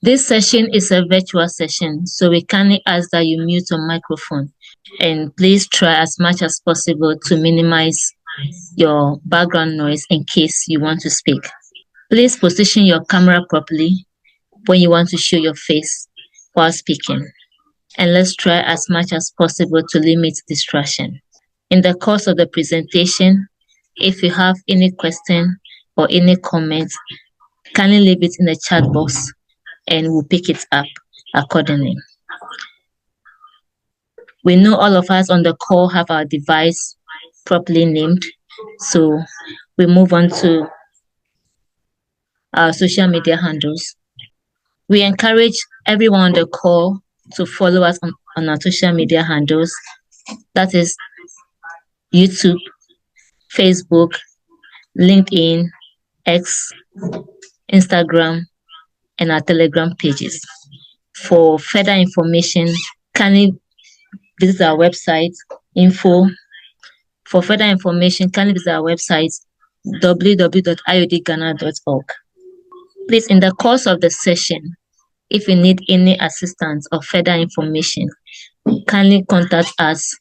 This session is a virtual session, so we kindly ask that you mute your microphone and please try as much as possible to minimize your background noise in case you want to speak. Please position your camera properly when you want to show your face while speaking. And let's try as much as possible to limit distraction. In the course of the presentation, if you have any question or any comment, kindly leave it in the chat box and we'll pick it up accordingly. We know all of us on the call have our device properly named, so we move on to our social media handles. We encourage everyone on the call to follow us on our social media handles. That is YouTube, Facebook, LinkedIn, X, Instagram, and our Telegram pages. For further information, kindly visit our website, For further information, kindly visit our website, www.iodghana.org. Please, in the course of the session, if you need any assistance or further information, kindly contact us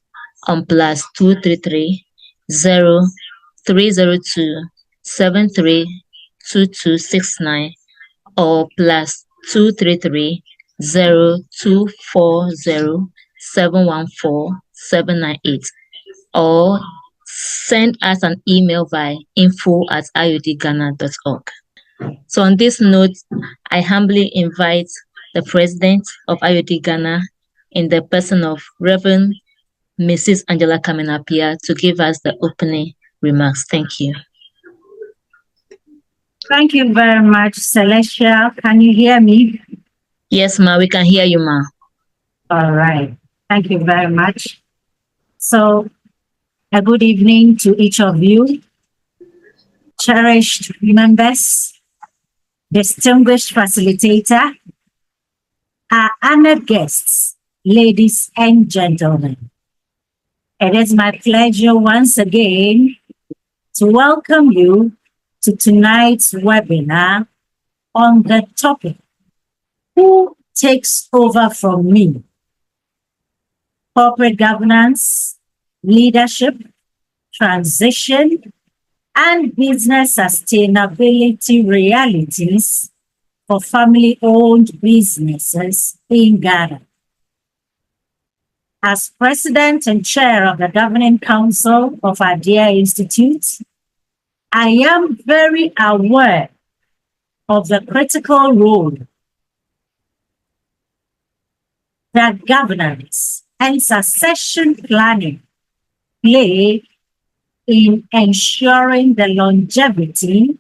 on +233 0302 732269 or +233 0240 714 798, or send us an email via info@iodghana.org. So on this note, I humbly invite the President of IoD Ghana in the person of Reverend Mrs. Angela Kamenapia to give us the opening remarks. Thank you. Thank you very much, Celestia. Can you hear me? Yes, ma, we can hear you, ma. All right. Thank you very much. So, a good evening to each of you, cherished members, distinguished facilitator, our honored guests, ladies and gentlemen. It is my pleasure once again to welcome you to tonight's webinar on the topic, Who Takes Over From Me? Corporate Governance, Leadership, Transition, and Business Sustainability Realities for Family-Owned Businesses in Ghana. As President and Chair of the Governing Council of IoD-Gh Institute, I am very aware of the critical role that governance and succession planning play in ensuring the longevity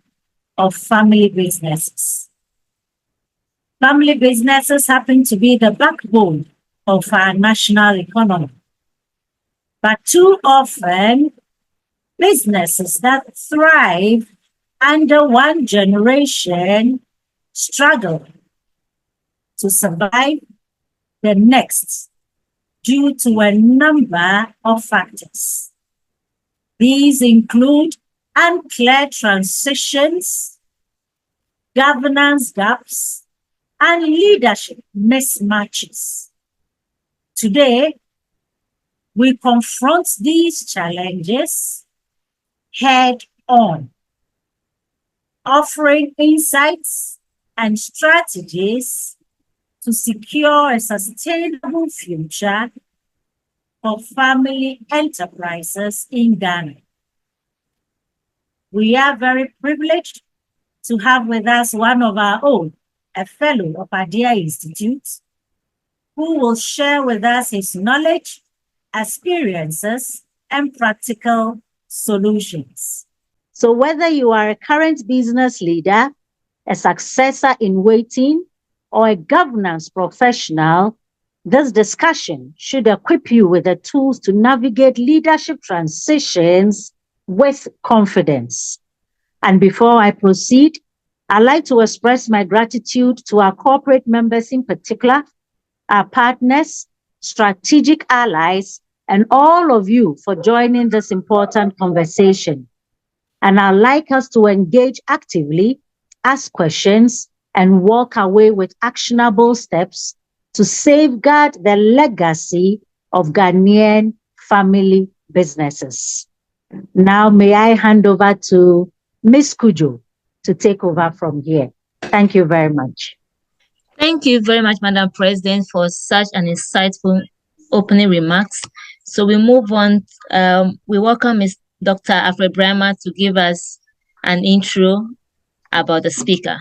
of family businesses. Family businesses happen to be the backbone of our national economy. But too often, businesses that thrive under one generation struggle to survive the next due to a number of factors. These include unclear transitions, governance gaps, and leadership mismatches. Today, we confront these challenges head on, offering insights and strategies to secure a sustainable future for family enterprises in Ghana. We are very privileged to have with us one of our own, a fellow of IoD-Gh Institute, who will share with us his knowledge, experiences, and practical solutions. So whether you are a current business leader, a successor in waiting, or a governance professional, this discussion should equip you with the tools to navigate leadership transitions with confidence. And before I proceed, I'd like to express my gratitude to our corporate members in particular, our partners, strategic allies, and all of you for joining this important conversation. And I'd like us to engage actively, ask questions, and walk away with actionable steps to safeguard the legacy of Ghanaian family businesses. Now, may I hand over to Ms. Kujo to take over from here. Thank you very much. Thank you very much, Madam President, for such an insightful opening remarks. So we move on. We welcome Ms. Dr. Alfred Brahma to give us an intro about the speaker.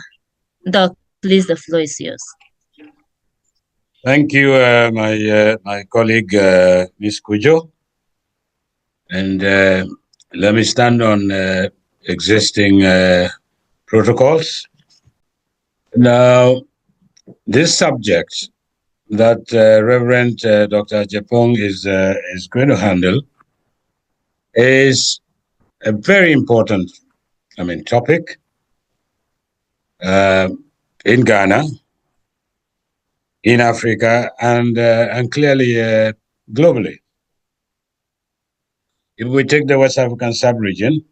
Doc, please, the floor is yours. Thank you, my colleague, Ms. Kujo. And let me stand on existing protocols. Now, this subject that Reverend Dr. Japong is going to handle is a very important, topic in Ghana, in Africa, and clearly globally. If we take the West African sub-region,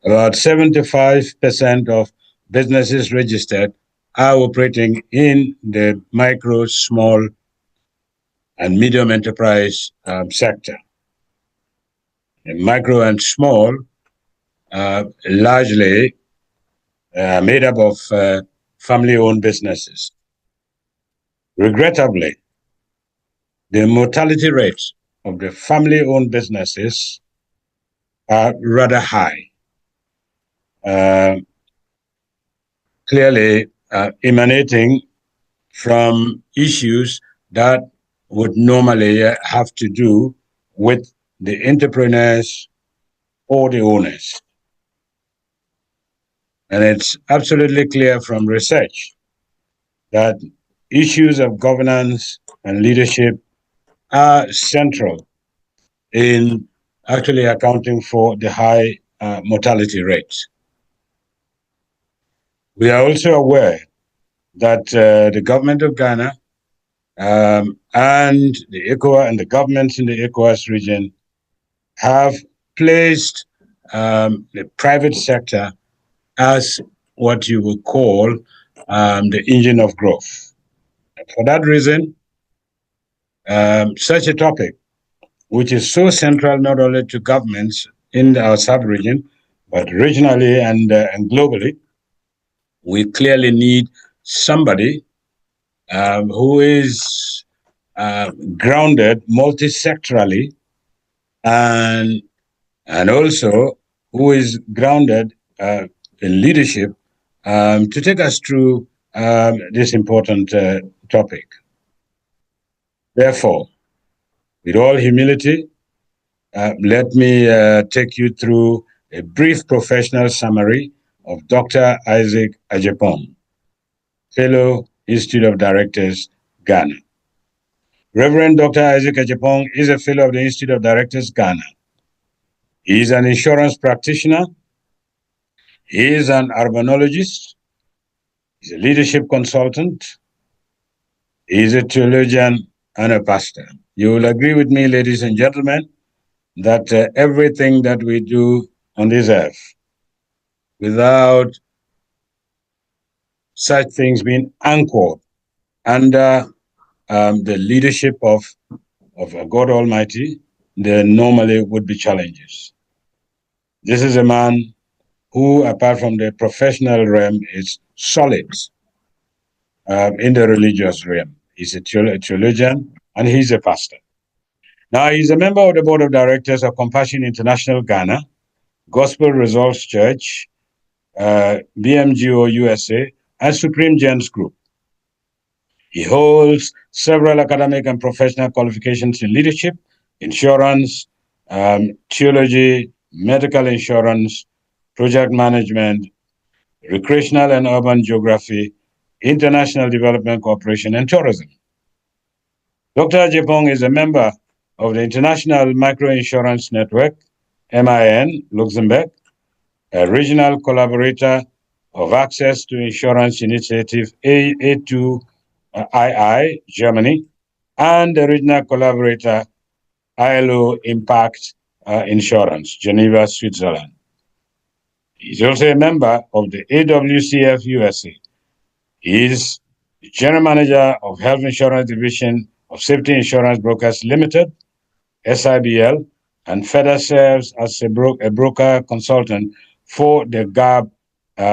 about 75% of businesses registered are operating in the micro, small, and medium enterprise sector. And micro and small largely made up of family-owned businesses. Regrettably, the mortality rates of the family-owned businesses are rather high. Clearly emanating from issues that would normally have to do with the entrepreneurs or the owners. And it's absolutely clear from research that issues of governance and leadership are central in actually accounting for the high mortality rates. We are also aware that the government of Ghana and the ECOWAS and the governments in the ECOWAS region have placed the private sector as what you would call the engine of growth. For that reason, such a topic, which is so central not only to governments in our sub-region, but regionally and globally, we clearly need somebody who is grounded multi-sectorally and also who is grounded in leadership to take us through this important topic. Therefore, with all humility, let me take you through a brief professional summary of Dr. Isaac Ajepong, Fellow, Institute of Directors, Ghana. Reverend Dr. Isaac Ajepong is a Fellow of the Institute of Directors, Ghana. He is an insurance practitioner. He is an urbanologist. He's a leadership consultant. He is a theologian and a pastor. You will agree with me, ladies and gentlemen, that everything that we do on this earth, without such things being anchored under the leadership of God Almighty, there normally would be challenges. This is a man who, apart from the professional realm, is solid in the religious realm. He's a theologian and he's a pastor. Now, he's a member of the Board of Directors of Compassion International Ghana, Gospel Results Church, BMGO USA, and Supreme Gens Group. He holds several academic and professional qualifications in leadership, insurance, theology, medical insurance, project management, recreational and urban geography, international development cooperation, and tourism. Dr. Ajepong is a member of the International Microinsurance Network, MIN, Luxembourg, a regional collaborator of Access to Insurance Initiative A2II, Germany, and the regional collaborator ILO Impact Insurance, Geneva, Switzerland. He's also a member of the AWCF USA, He is the General Manager of Health Insurance Division of Safety Insurance Brokers Limited, SIBL, and further serves as a broker consultant for the IoD-Gh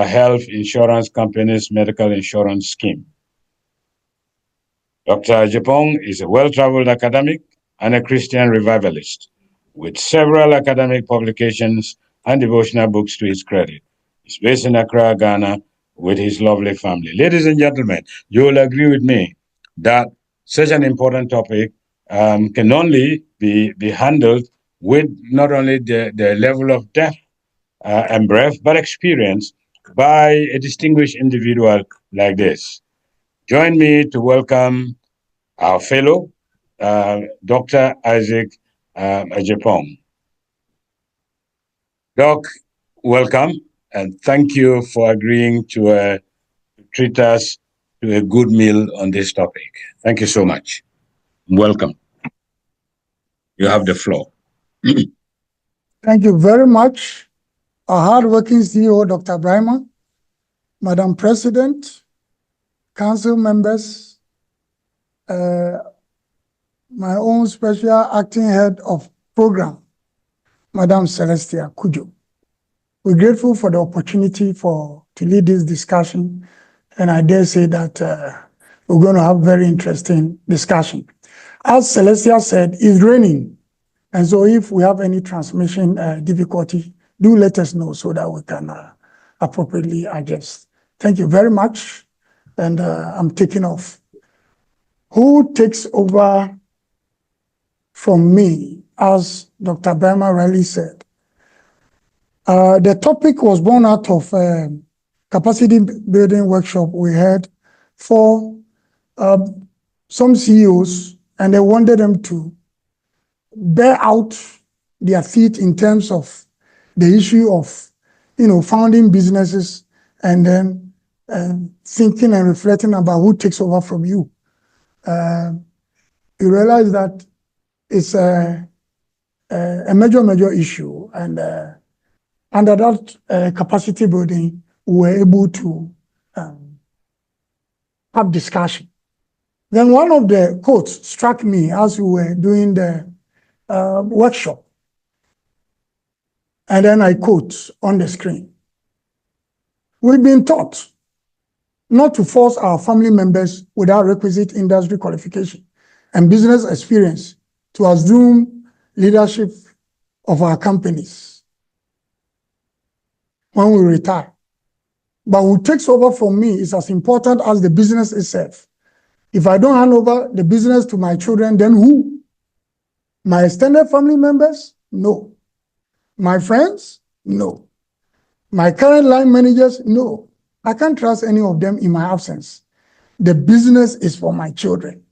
Health Insurance Company's medical insurance scheme. Dr. Japong is a well-traveled academic and a Christian revivalist, with several academic publications and devotional books to his credit. He's based in Accra, Ghana, with his lovely family. Ladies and gentlemen, you will agree with me that such an important topic can only be handled with not only the level of depth and breadth, but experience by a distinguished individual like this. Join me to welcome our fellow, Dr. Isaac Ajapong. Doc, welcome, and thank you for agreeing to treat us to a good meal on this topic. Thank you so much. Welcome. You have the floor. Thank you very much, our hardworking CEO, Dr. Brahma, Madam President, council members, my own special acting head of program, Madam Celestia Kujo. We're grateful for the opportunity to lead this discussion, and I dare say that we're going to have very interesting discussion. As Celestia said, it's raining, and so if we have any transmission difficulty, do let us know so that we can appropriately adjust. Thank you very much, and I'm taking off. Who takes over from me, as Dr. Brahma rightly said? The topic was born out of capacity building workshop we had for some CEOs, and they wanted them to bear out their feet in terms of the issue of, founding businesses and then thinking and reflecting about who takes over from you. You realize that it's a major issue, and under that capacity building, we were able to have discussion. Then one of the quotes struck me as we were doing the workshop. And then I quote on the screen. We've been taught not to force our family members without requisite industry qualification and business experience to assume leadership of our companies when we retire. But who takes over from me is as important as the business itself. If I don't hand over the business to my children, then who? My extended family members? No. My friends? No. My current line managers? No. I can't trust any of them in my absence. The business is for my children.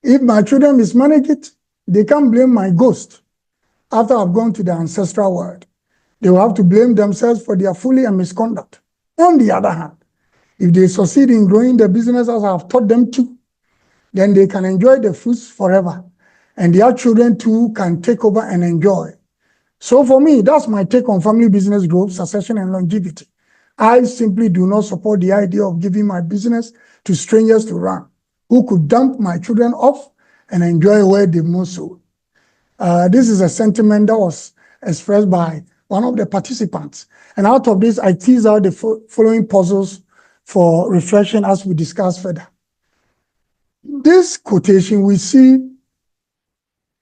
If my children mismanage it, they can't blame my ghost after I've gone to the ancestral world. They will have to blame themselves for their folly and misconduct. On the other hand, if they succeed in growing the business as I've taught them to, then they can enjoy the fruits forever. And their children too can take over and enjoy. So for me, that's my take on family business growth, succession, and longevity. I simply do not support the idea of giving my business to strangers to run, who could dump my children off and enjoy where they most so. This is a sentiment that was expressed by one of the participants. And out of this, I tease out the following puzzles for reflection as we discuss further. This quotation, we see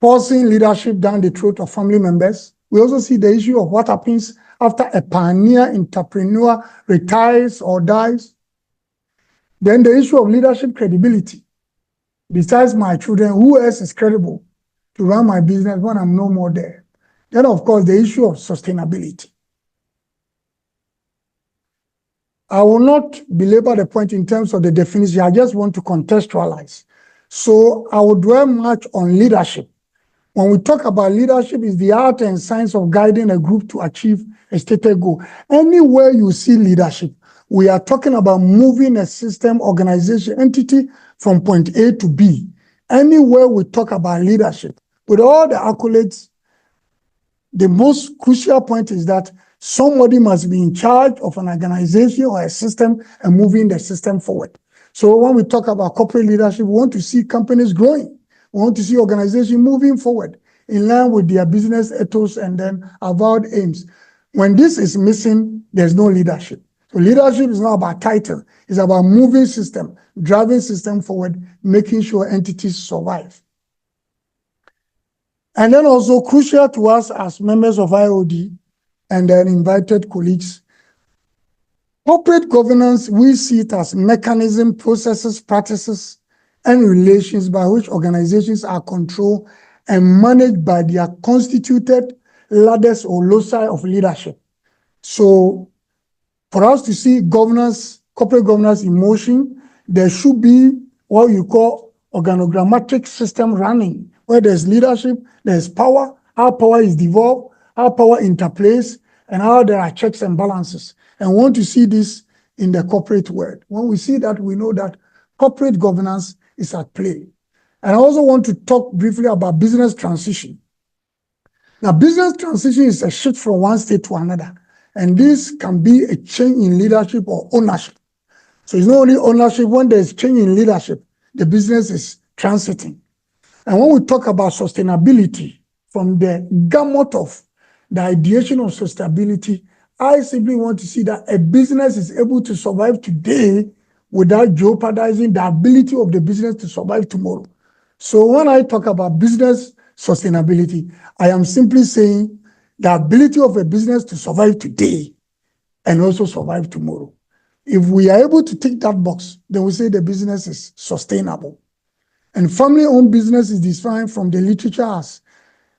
forcing leadership down the throat of family members. We also see the issue of what happens after a pioneer entrepreneur retires or dies. Then the issue of leadership credibility. Besides my children, who else is credible to run my business when I'm no more there? Then, of course, the issue of sustainability. I will not belabor the point in terms of the definition. I just want to contextualize. So I will dwell much on leadership. When we talk about leadership, it's the art and science of guiding a group to achieve a stated goal. Anywhere you see leadership, we are talking about moving a system, organization, entity from point A to B. Anywhere we talk about leadership, with all the accolades, the most crucial point is that Somebody must be in charge of an organization or a system and moving the system forward. So when we talk about corporate leadership, we want to see companies growing. We want to see organizations moving forward in line with their business ethos and then avowed aims. When this is missing, there's no leadership. So leadership is not about title. It's about moving system, driving system forward, making sure entities survive. And then also crucial to us as members of IoD and then invited colleagues, corporate governance, we see it as mechanism, processes, practices, and relations by which organizations are controlled and managed by their constituted ladders or loci of leadership. So for us to see governance, corporate governance in motion, there should be what you call organogrammatic system running, where there's leadership, there's power, how power is devolved, how power interplays, and how there are checks and balances. And we want to see this in the corporate world. When we see that, we know that corporate governance is at play. And I also want to talk briefly about business transition. Now, business transition is a shift from one state to another. And this can be a change in leadership or ownership. So it's not only ownership, when there's change in leadership, the business is transiting. And when we talk about sustainability, from the gamut of the ideation of sustainability, I simply want to see that a business is able to survive today without jeopardizing the ability of the business to survive tomorrow. So when I talk about business sustainability, I am simply saying the ability of a business to survive today and also survive tomorrow. If we are able to tick that box, then we say the business is sustainable. And family-owned business is defined from the literature as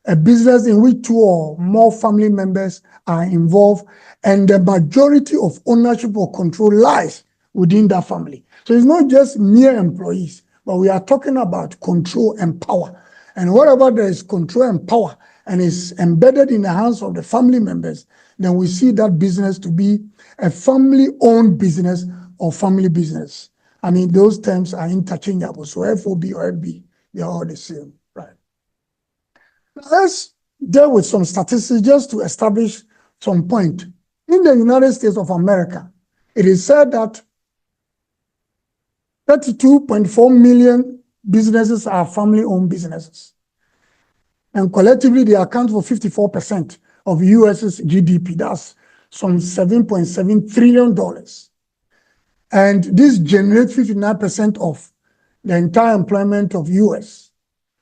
a business in which two or more family members are involved and the majority of ownership or control lies within that family. So it's not just mere employees, but we are talking about control and power. And wherever there is control and power and is embedded in the hands of the family members, then we see that business to be a family-owned business or family business. I mean, those terms are interchangeable. So FOB or FB, they are all the same, right? Now let's deal with some statistics just to establish some point. In the United States of America, it is said that 32.4 million businesses are family-owned businesses. And collectively, they account for 54% of US's GDP. That's some $7.7 trillion. And this generates 59% of the entire employment of US.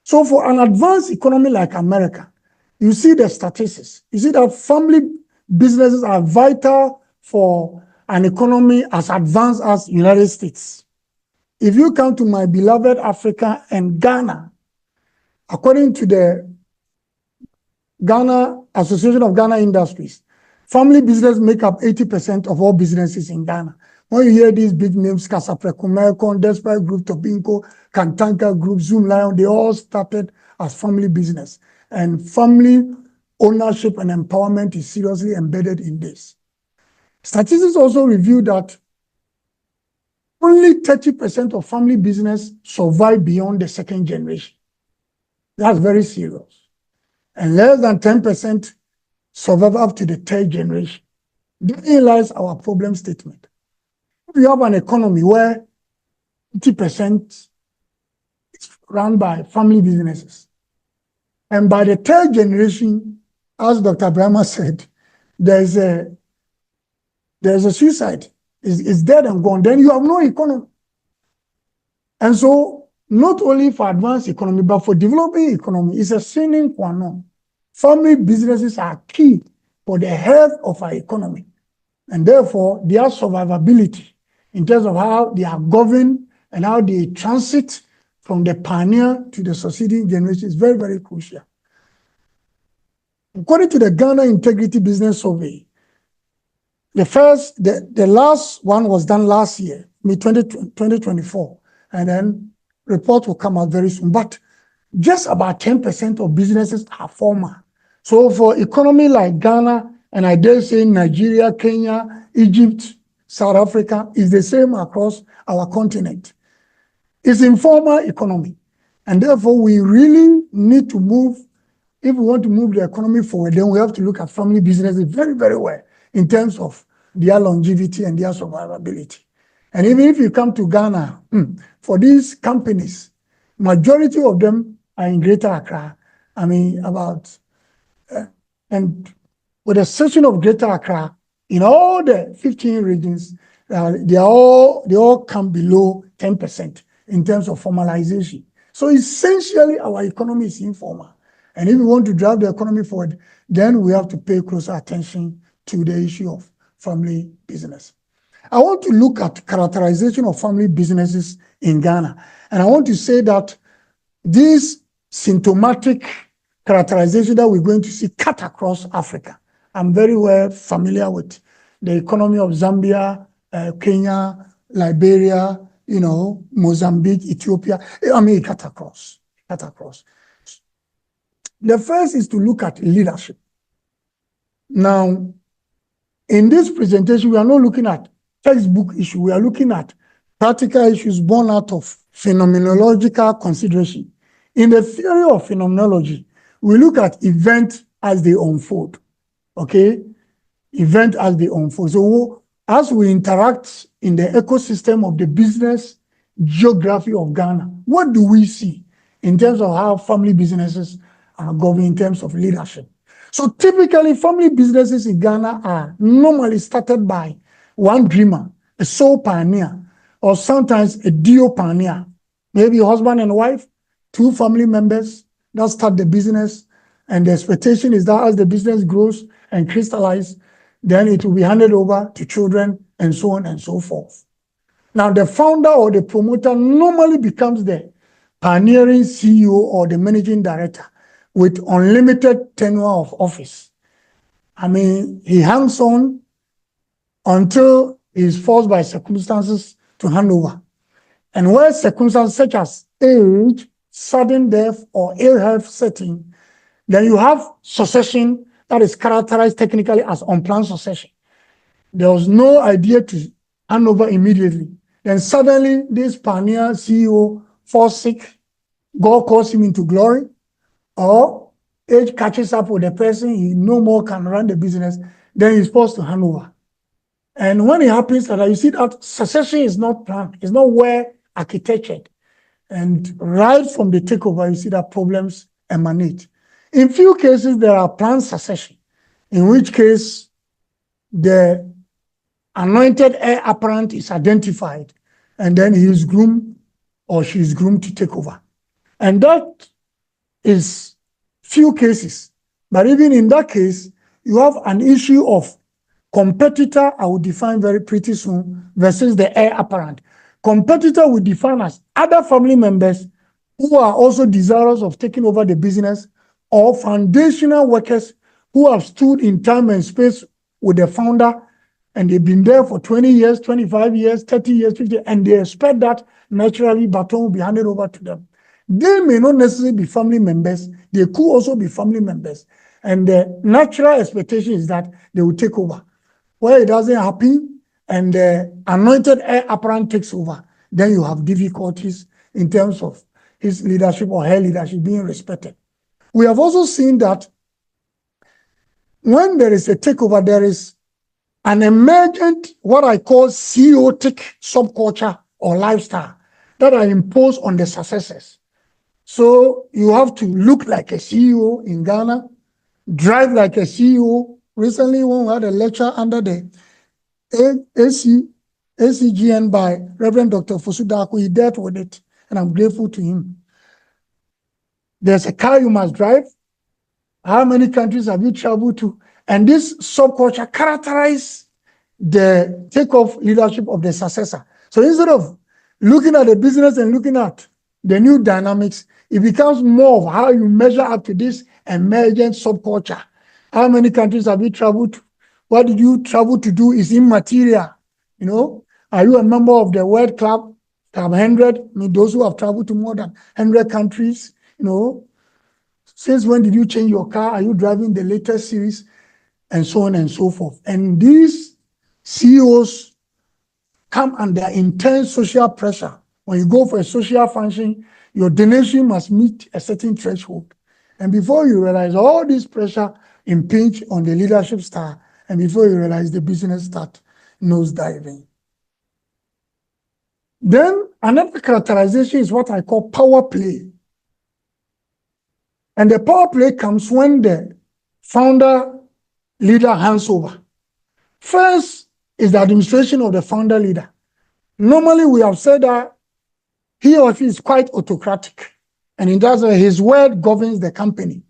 So for an advanced economy like America, you see the statistics. You see that family businesses are vital for an economy as advanced as the United States. If you come to my beloved Africa and Ghana, according to the Ghana Association of Ghana Industries, family business make up 80% of all businesses in Ghana. When you hear these big names, Casapreco, Mercon, Despite Group, Tobinco, Kantanka Group, Zoom Lion, they all started as family business. And family ownership and empowerment is seriously embedded in this. Statistics also reveal that only 30% of family business survive beyond the second generation. That's very serious. And less than 10% survive up to the third generation. Therein lies our problem statement. If you have an economy where 80% is run by family businesses, and by the third generation, as Dr. Brahma said, there's a suicide, it's dead and gone, then you have no economy. And so, not only for advanced economy, but for developing economy, it's a sine qua non. Family businesses are key for the health of our economy. And therefore, their survivability in terms of how they are governed and how they transit from the pioneer to the succeeding generation is very, very crucial. According to the Ghana Integrity Business Survey, the last one was done last year, 2024, and then report will come out very soon. But just about 10% of businesses are formal. So for economy like Ghana, and I dare say Nigeria, Kenya, Egypt, South Africa, is the same across our continent. It's informal economy. And therefore, we really need to move. If we want to move the economy forward, then we have to look at family businesses very, very well. in terms of their longevity and their survivability. And even if you come to Ghana, for these companies, majority of them are in Greater Accra. I mean, and with the exception of Greater Accra, in all the 15 regions, they all come below 10% in terms of formalization. So essentially, our economy is informal. And if we want to drive the economy forward, then we have to pay closer attention to the issue of family business. I want to look at characterization of family businesses in Ghana. And I want to say that this symptomatic characterization that we're going to see cut across Africa. I'm very well familiar with the economy of Zambia, Kenya, Liberia, Mozambique, Ethiopia. I mean, cut across. The first is to look at leadership. Now, in this presentation, we are not looking at textbook issues. We are looking at practical issues born out of phenomenological consideration. In the theory of phenomenology, we look at events as they unfold, okay? Event as they unfold. So as we interact in the ecosystem of the business geography of Ghana, what do we see in terms of how family businesses are governed in terms of leadership? So typically, family businesses in Ghana are normally started by one dreamer, a sole pioneer, or sometimes a duo pioneer, maybe husband and wife, two family members that start the business, and the expectation is that as the business grows and crystallizes, then it will be handed over to children and so on and so forth. Now, the founder or the promoter normally becomes the pioneering CEO or the managing director with unlimited tenure of office. I mean, he hangs on until he is forced by circumstances to hand over. And where circumstances such as age, sudden death, or ill health setting, then you have succession that is characterized technically as unplanned succession. There was no idea to hand over immediately. Then suddenly, this pioneer CEO falls sick, God calls him into glory, or age catches up with the person, he no more can run the business, then he's forced to hand over. And when it happens like that, you see that succession is not planned, it's not well architectured. And right from the takeover, you see that problems emanate. In few cases, there are planned succession, in which case the anointed heir apparent is identified, and then he is groomed or she is groomed to take over. And that is few cases. But even in that case, you have an issue of competitor, I will define very pretty soon, versus the heir apparent. Competitor we define as other family members who are also desirous of taking over the business, or foundational workers who have stood in time and space with the founder, and they've been there for 20 years, 25 years, 30 years, 50 years, and they expect that naturally baton will be handed over to them. They may not necessarily be family members, they could also be family members. And the natural expectation is that they will take over. Where it doesn't happen and the anointed heir apparent takes over, then you have difficulties in terms of his leadership or her leadership being respected. We have also seen that when there is a takeover, there is an emergent, what I call CEOtic subculture or lifestyle that are imposed on the successors. So you have to look like a CEO in Ghana, drive like a CEO. Recently, when we had a lecture under the ACGN by Reverend Dr. Fosudaku, he dealt with it, and I'm grateful to him. There's a car you must drive. How many countries have you traveled to? And this subculture characterizes the takeoff leadership of the successor. So instead of looking at the business and looking at the new dynamics, it becomes more of how you measure up to this emergent subculture. How many countries have you traveled to? What did you travel to do is immaterial. Are you a member of the World Club 100? I mean, those who have traveled to more than 100 countries, since when did you change your car? Are you driving the latest series? And so on and so forth. And these CEOs come under intense social pressure. When you go for a social function, your donation must meet a certain threshold. And before you realize, all this pressure impinge on the leadership style, and before you realize, the business start nosediving. Then another characterization is what I call power play. And the power play comes when the founder leader hands over. First is the administration of the founder leader. Normally, we have said that he or she is quite autocratic, and in that way, his word governs the company.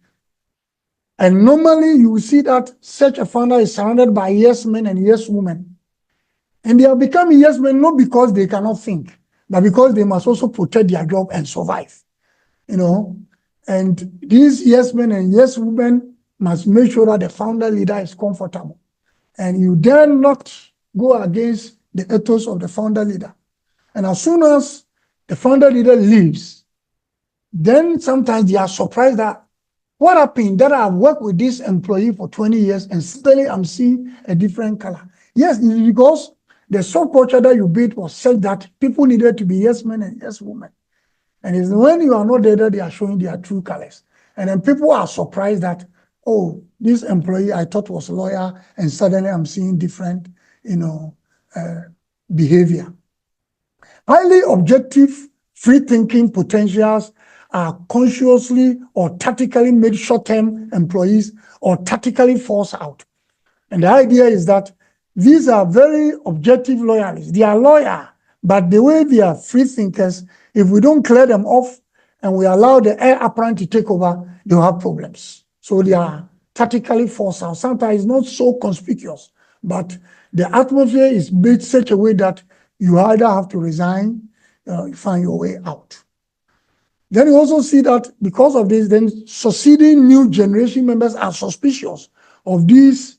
And normally, you will see that such a founder is surrounded by yes men and yes women. And they have become yes men not because they cannot think, but because they must also protect their job and survive. And these yes men and yes women must make sure that the founder leader is comfortable. And you dare not go against the ethos of the founder leader. And as soon as the founder leader leaves, then sometimes they are surprised that what happened that I've worked with this employee for 20 years and suddenly I'm seeing a different color. Yes, it's because the subculture that you built was such that people needed to be yes men and yes women. And it's when you are not there that they are showing their true colors. And then people are surprised that, oh, this employee I thought was loyal, and suddenly I'm seeing different, behavior. Highly objective, free-thinking potentials are consciously or tactically made short-term employees or tactically forced out. And the idea is that these are very objective loyalists. They are loyal, but the way they are free thinkers, if we don't clear them off and we allow the heir apparent to take over, they'll have problems. So they are tactically forced out. Sometimes it's not so conspicuous, but the atmosphere is made such a way that you either have to resign, find your way out. Then you also see that because of this, then succeeding new generation members are suspicious of these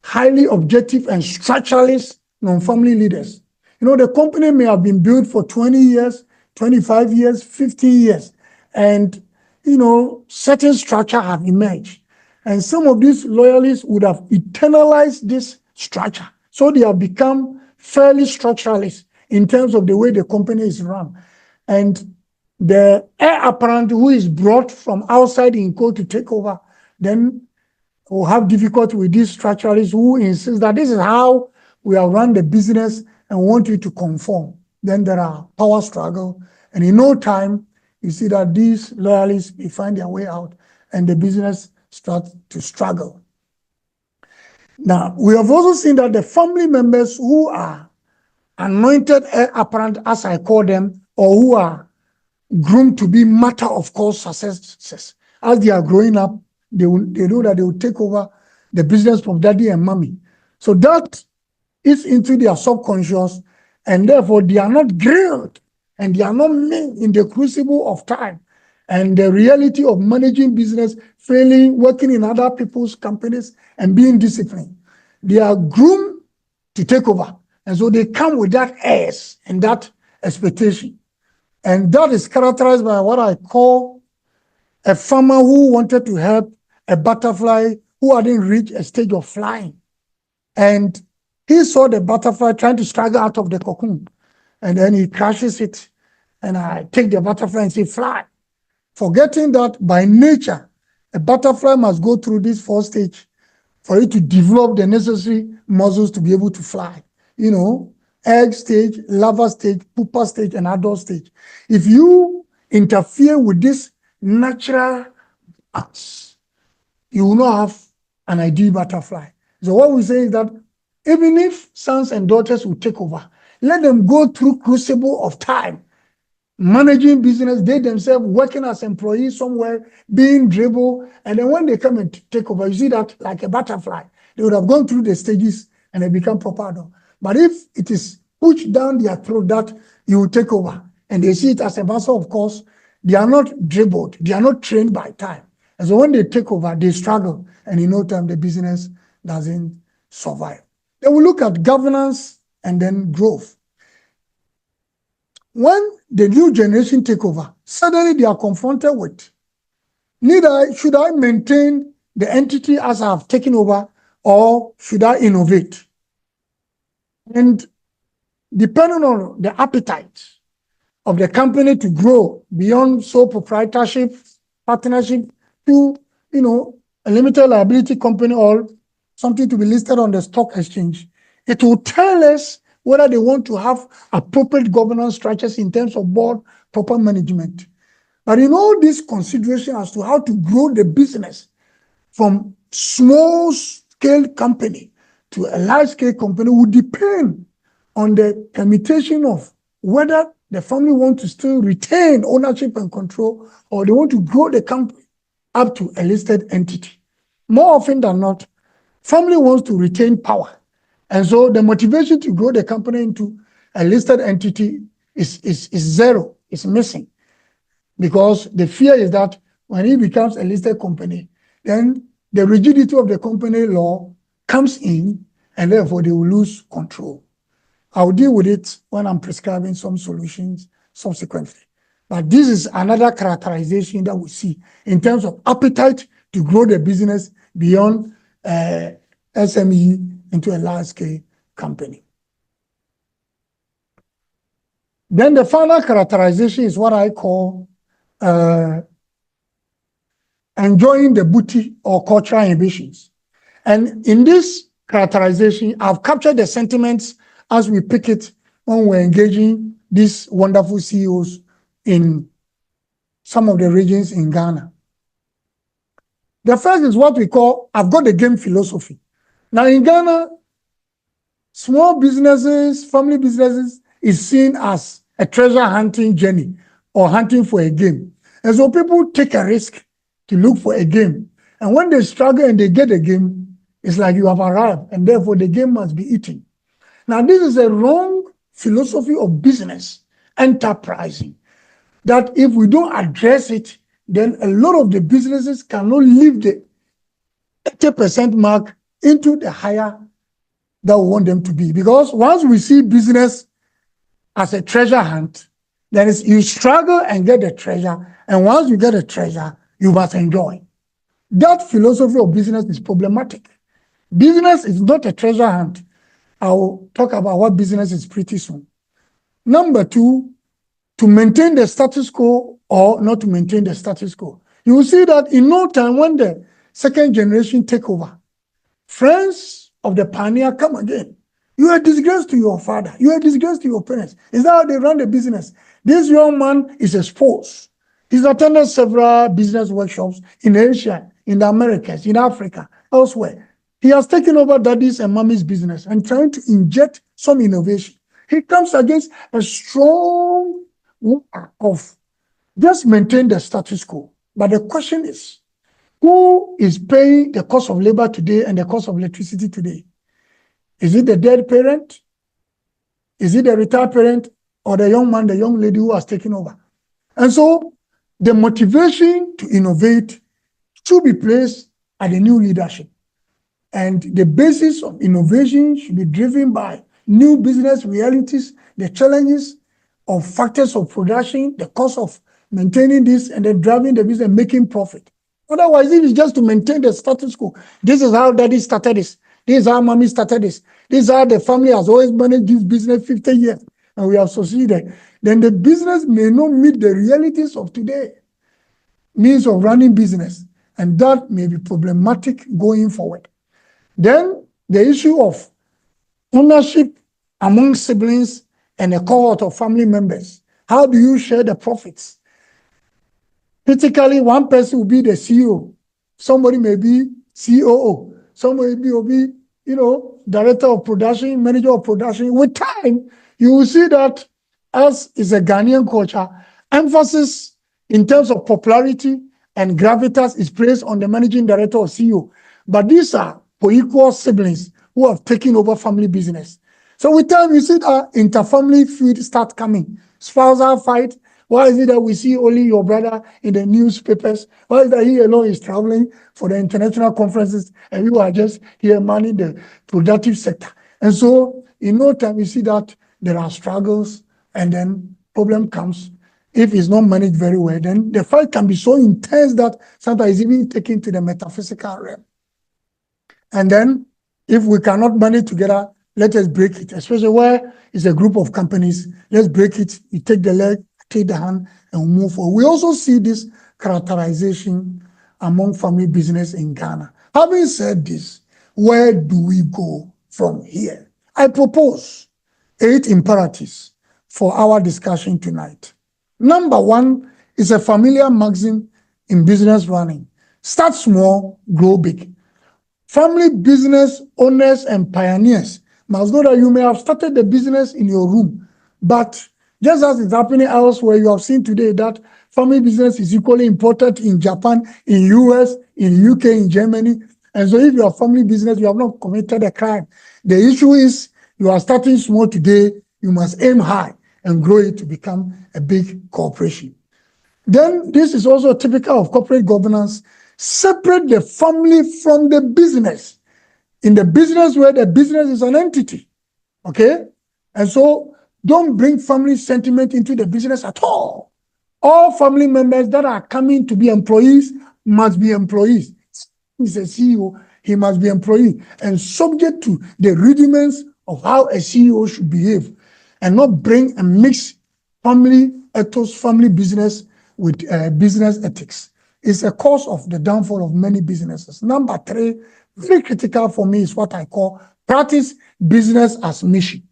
highly objective and structuralist non-family leaders. The company may have been built for 20 years, 25 years, 50 years, and, certain structure have emerged. And some of these loyalists would have internalized this structure. So they have become fairly structuralist in terms of the way the company is run. And the heir apparent who is brought from outside in code to take over, then will have difficulty with these structuralists who insist that this is how we have run the business and want you to conform. Then there are power struggle. And in no time, you see that these loyalists, they find their way out and the business starts to struggle. Now, we have also seen that the family members who are anointed heir apparent, as I call them, or who are groomed to be matter of course successes, as they are growing up, they know that they will take over the business from daddy and mommy. So that is into their subconscious, and therefore they are not grilled and they are not made in the crucible of time and the reality of managing business, failing, working in other people's companies, and being disciplined. They are groomed to take over. And so they come with that airs and that expectation. And that is characterized by what I call a farmer who wanted to help a butterfly who hadn't reached a stage of flying. And he saw the butterfly trying to struggle out of the cocoon. And then he crashes it. And I take the butterfly and say, fly. Forgetting that by nature, a butterfly must go through this 4 stage for it to develop the necessary muscles to be able to fly. Egg stage, larva stage, pupa stage, and adult stage. If you interfere with this natural acts, you will not have an ideal butterfly. So what we say is that even if sons and daughters will take over, let them go through crucible of time, managing business, they themselves working as employees somewhere, being dribbled, and then when they come and take over, you see that like a butterfly, they would have gone through the stages and they become proper adult. But if it is pushed down their throat that you will take over, and they see it as a matter of course, they are not dribbled, they are not trained by time. And so when they take over, they struggle, and in no time the business doesn't survive. Then we look at governance and then growth. When the new generation take over, suddenly they are confronted with, should I maintain the entity as I have taken over, or should I innovate? And depending on the appetite of the company to grow beyond sole proprietorship, partnership, to, a limited liability company or something to be listed on the stock exchange, it will tell us whether they want to have appropriate governance structures in terms of board, proper management. But in all this consideration as to how to grow the business from small scale company to a large scale company would depend on the permutation of whether the family want to still retain ownership and control, or they want to grow the company up to a listed entity. More often than not, family wants to retain power. And so the motivation to grow the company into a listed entity is zero, is missing. Because the fear is that when it becomes a listed company, then the rigidity of the company law comes in, and therefore they will lose control. I'll deal with it when I'm prescribing some solutions subsequently. But this is another characterization that we see in terms of appetite to grow the business beyond SME into a large-scale company. Then the final characterization is what I call enjoying the booty or cultural ambitions. And in this characterization, I've captured the sentiments as we pick it when we're engaging these wonderful CEOs in some of the regions in Ghana. The first is what we call, I've got the game philosophy. Now in Ghana, small businesses, family businesses is seen as a treasure hunting journey or hunting for a game. And so people take a risk to look for a game. And when they struggle and they get a game, it's like you have arrived, and therefore the game must be eaten. Now, this is a wrong philosophy of business, enterprising, that if we don't address it, then a lot of the businesses cannot leave the 80% mark into the higher that we want them to be. Because once we see business as a treasure hunt, then you struggle and get the treasure, and once you get the treasure, you must enjoy. That philosophy of business is problematic. Business is not a treasure hunt. I'll talk about what business is pretty soon. Number two, to maintain the status quo or not to maintain the status quo. You will see that in no time when the second generation take over, friends of the pioneer come again. You are a disgrace to your father. You are a disgrace to your parents. Is that how they run the business? This young man is exposed. He's attended several business workshops in Asia, in the Americas, in Africa, elsewhere. He has taken over daddy's and mommy's business and trying to inject some innovation. He comes against a strong war of just maintain the status quo. But the question is, who is paying the cost of labor today and the cost of electricity today? Is it the dead parent? Is it the retired parent, or the young man, the young lady who has taken over? And so the motivation to innovate should be placed at the new leadership. And the basis of innovation should be driven by new business realities, the challenges of factors of production, the cost of maintaining this, and then driving the business and making profit. Otherwise, if it's just to maintain the status quo, this is how daddy started this, this is how mommy started this, this is how the family has always managed this business 50 years, and we have succeeded, then the business may not meet the realities of today, means of running business, and that may be problematic going forward. Then the issue of ownership among siblings and a cohort of family members. How do you share the profits? Typically, one person will be the CEO. Somebody may be COO. Somebody will be, director of production, manager of production. With time, you will see that, as is a Ghanaian culture, emphasis in terms of popularity and gravitas is placed on the managing director or CEO. But these are co-equal siblings who have taken over family business. So with time, you see that interfamily feud start coming. Spousal fight. Why is it that we see only your brother in the newspapers? Why is that he alone is traveling for the international conferences and you are just here manning the productive sector? And so in no time, you see that there are struggles, and then problem comes. If it's not managed very well, then the fight can be so intense that sometimes it's even taken to the metaphysical realm. And then if we cannot manage together, let us break it, especially where it's a group of companies. Let's break it. You take the leg, take the hand, and we move forward. We also see this characterization among family business in Ghana. Having said this, Where do we go from here? I propose 8 imperatives for our discussion tonight. Number 1 is a familiar maxim in business running. Start small, grow big. Family business owners and pioneers must know that you may have started the business in your room, but just as it's happening elsewhere, you have seen today that family business is equally important in Japan, in US, in UK, in Germany. And so if you have family business, you have not committed a crime. The issue is you are starting small today, you must aim high and grow it to become a big corporation. Then this is also typical of corporate governance. Separate the family from the business. In the business where the business is an entity, okay? And so don't bring family sentiment into the business at all. All family members that are coming to be employees must be employees. He's a CEO, he must be employee and subject to the rudiments of how a CEO should behave, and not bring and mix family ethos, family business with business ethics. It's a cause of the downfall of many businesses. Number 3, very critical for me, is what I call practice business as mission.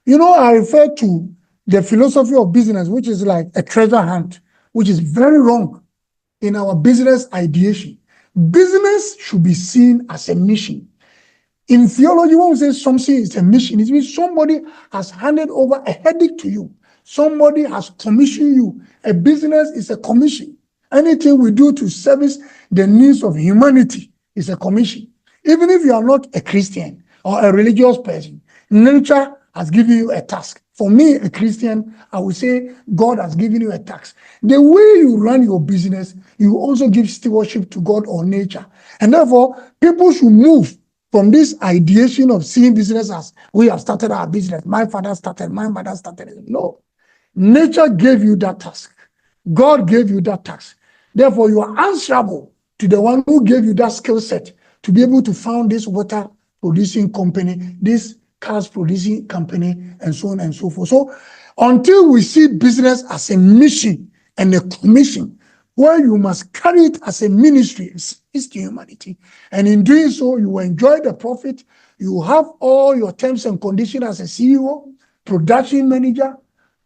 You know, I refer to the philosophy of business, which is like a treasure hunt, which is very wrong in our business ideation. Business should be seen as a mission. In theology, when we say something is a mission, it means somebody has handed over a headache to you. Somebody has commissioned you. A business is a commission. Anything we do to service the needs of humanity is a commission. Even if you are not a Christian or a religious person, nature has given you a task. For me, a Christian, I would say God has given you a task. The way you run your business, you also give stewardship to God or nature. And therefore, people should move from this ideation of seeing business as we have started our business. My father started, my mother started. No. Nature gave you that task. God gave you that task. Therefore, you are answerable to the one who gave you that skill set to be able to found this water producing company, this cars producing company, and so on and so forth. So until we see business as a mission and a commission, where you must carry it as a ministry, it's to humanity. And in doing so, you will enjoy the profit. You have all your terms and conditions as a CEO, production manager,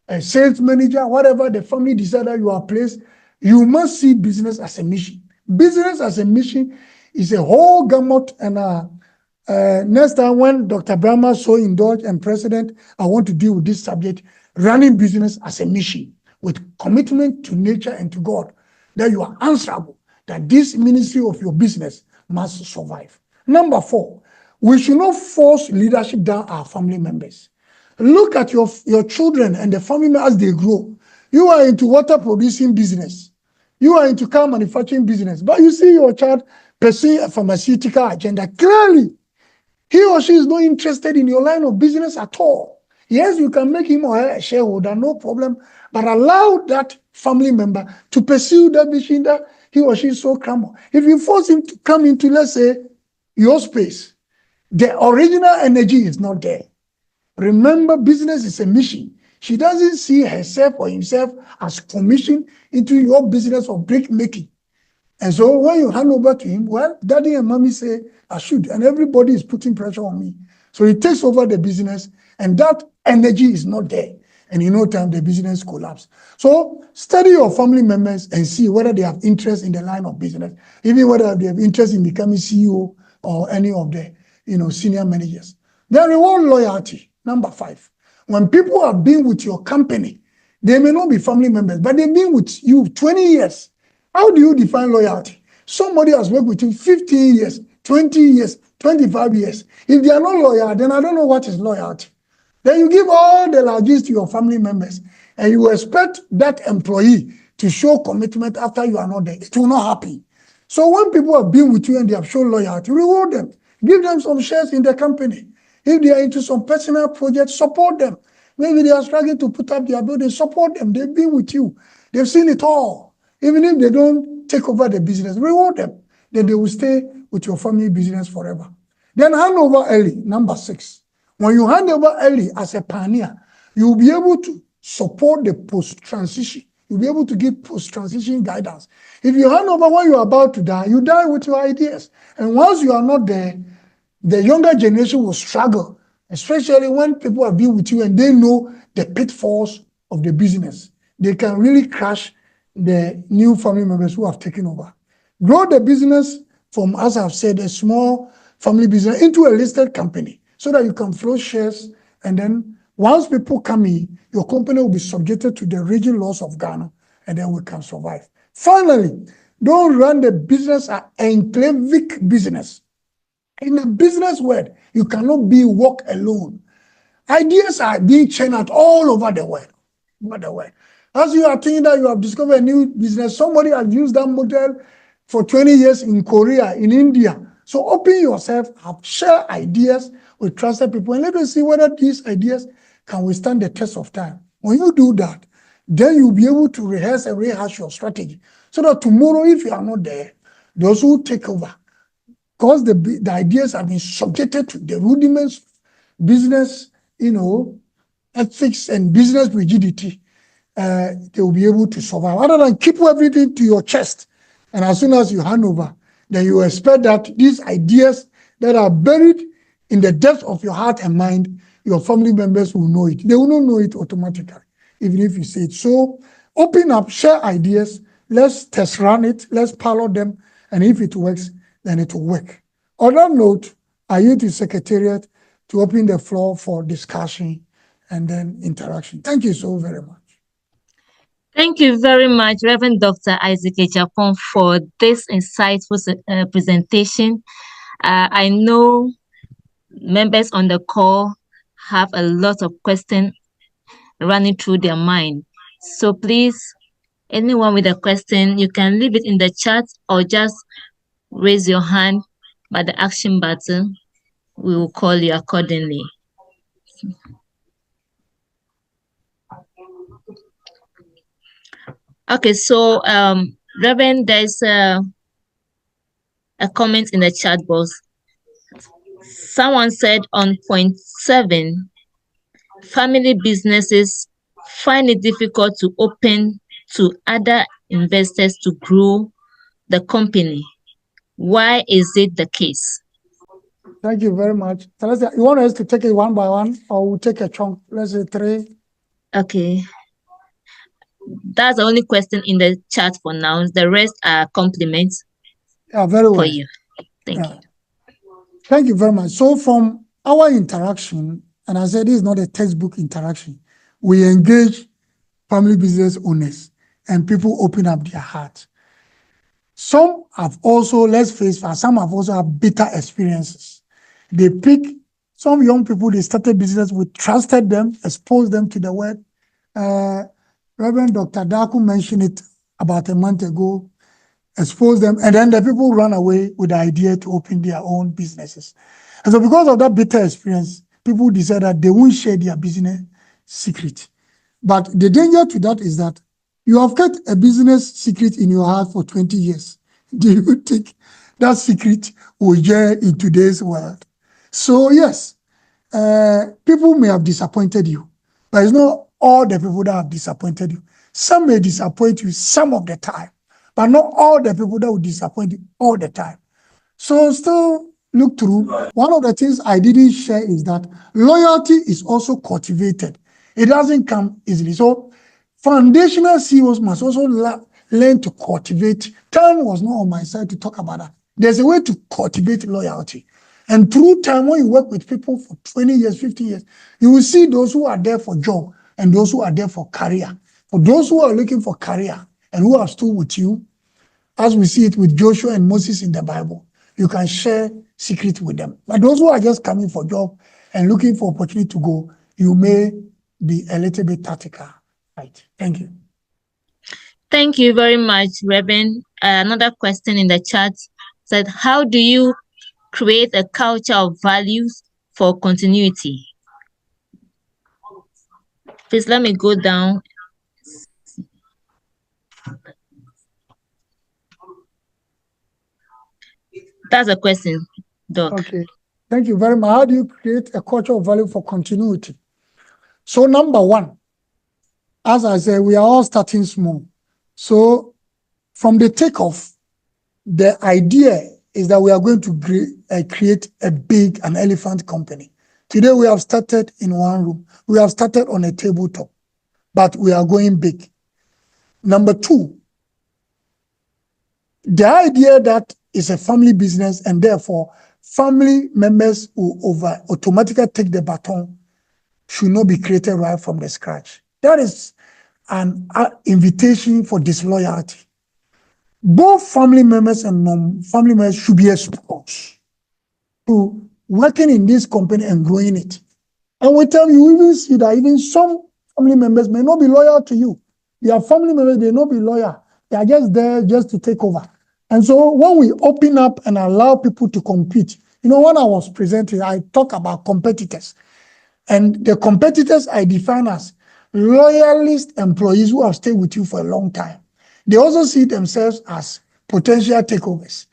a sales manager, whatever the family decider you are placed. You must see business as a mission. Business as a mission is a whole gamut. And next time when Dr. Brahma so indulged and president, I want to deal with this subject, running business as a mission with commitment to nature and to God, that you are answerable, that this ministry of your business must survive. Number 4, we should not force leadership down our family members. Look at your children and the family as they grow. You are into water producing business. You are into car manufacturing business, but you see your child pursuing a pharmaceutical agenda. Clearly, he or she is not interested in your line of business at all. Yes, you can make him or her a shareholder, no problem, but allow that family member to pursue that mission that he or she is so cramped. If you force him to come into, let's say, your space, the original energy is not there. Remember, business is a mission. She doesn't see herself or himself as commissioned into your business of brick making. And so when you hand over to him, well, daddy and mommy say, I should, and everybody is putting pressure on me. So he takes over the business, and that energy is not there. And in no time, the business collapses. So study your family members and see whether they have interest in the line of business, even whether they have interest in becoming CEO or any of the senior managers. Then reward loyalty. Number 5. When people have been with your company, they may not be family members, but they've been with you 20 years. How do you define loyalty? Somebody has worked with you 15 years, 20 years, 25 years. If they are not loyal, then I don't know what is loyalty. Then you give all the largesse to your family members, and you expect that employee to show commitment after you are not there. It will not happen. So when people have been with you and they have shown loyalty, reward them. Give them some shares in the company. If they are into some personal projects, support them. Maybe they are struggling to put up their building, support them. They've been with you. They've seen it all. Even if they don't take over the business, reward them. Then they will stay with your family business forever. Then hand over early. Number 6. When you hand over early as a pioneer, you will be able to support the post-transition. You'll be able to give post-transition guidance. If you hand over when you are about to die, you die with your ideas. And once you are not there, The younger generation will struggle, especially when people have been with you and they know the pitfalls of the business. They can really crush the new family members who have taken over. Grow the business from, as I've said, a small family business into a listed company so that you can flow shares, and then once people come in, your company will be subjected to the region laws of Ghana, and then we can survive. Finally, don't run the business as enclavic business. In the business world, you cannot walk alone. Ideas are being churned out all over the world. As you are thinking that you have discovered a new business, somebody has used that model for 20 years in Korea, in India. So open yourself up, share ideas with trusted people, and let us see whether these ideas can withstand the test of time. When you do that, then you'll be able to rehearse and rehash your strategy so that tomorrow, if you are not there, those who take over, because the ideas have been subjected to the rudiments of business, ethics and business rigidity, they will be able to survive. Other than keep everything to your chest, and as soon as you hand over, then you expect that these ideas that are buried in the depths of your heart and mind, your family members will know it. They will not know it automatically, even if you say it. So open up, share ideas, let's test run it, let's pilot them, and if it works, then it will work. On that note, I yield to Secretariat to open the floor for discussion and then interaction. Thank you so very much. Thank you very much, Reverend Dr. Isaac Ejapon, for this insightful presentation. I know members on the call have a lot of questions running through their mind. So please, anyone with a question, you can leave it in the chat or just raise your hand by the action button. We will call you accordingly. Okay, so Reverend, there's a comment in the chat box. Someone said on point 7, family businesses find it difficult to open to other investors to grow the company. Why is it the case? Thank you very much. Teresa, you want us to take it one by one, or we'll take a chunk? Let's say 3. Okay. That's the only question in the chat for now. The rest are compliments. Yeah, very well. For you. Thank you. Thank you very much. So from our interaction, and I said this is not a textbook interaction, we engage family business owners and people open up their hearts. Some have also, let's face it, some have also had bitter experiences. They pick some young people, they started business, we trusted them, exposed them to the world. Reverend Dr. Daku mentioned it about a month ago, expose them, and then the people run away with the idea to open their own businesses. And so because of that bitter experience, people decide that they won't share their business secret. But the danger to that is that you have kept a business secret in your heart for 20 years. Do you think that secret will share in today's world? So yes, people may have disappointed you, but it's not all the people that have disappointed you. Some may disappoint you some of the time, but not all the people that will disappoint you all the time. So still look through. One of the things I didn't share is that loyalty is also cultivated. It doesn't come easily. So foundational CEOs must also learn to cultivate. Time was not on my side to talk about that. There's a way to cultivate loyalty. And through time, when you work with people for 20 years, 50 years, you will see those who are there for job and those who are there for career. For those who are looking for career and who are still with you, as we see it with Joshua and Moses in the Bible, you can share secrets with them. But those who are just coming for job and looking for opportunity to go, you may be a little bit tactical. Right. Thank you. Thank you very much, Reverend. Another question in the chat said, how do you create a culture of values for continuity? Please let me go down. That's a question, Doc. Okay. Thank you very much. How do you create a culture of value for continuity? So number one, as I said, we are all starting small. So from the takeoff, the idea is that we are going to create an elephant company. Today, we have started in one room. We have started on a tabletop, but we are going big. Number two, the idea that it's a family business and therefore family members will automatically take the baton should not be created right from the scratch. That is an invitation for disloyalty. Both family members and non-family members should be exposed to working in this company and growing it. And with time, you even see that even some family members may not be loyal to you. Their family members may not be loyal. They are just there just to take over. And so when we open up and allow people to compete, when I was presenting, I talk about competitors. And the competitors I define as loyalist employees who have stayed with you for a long time. They also see themselves as potential takeovers.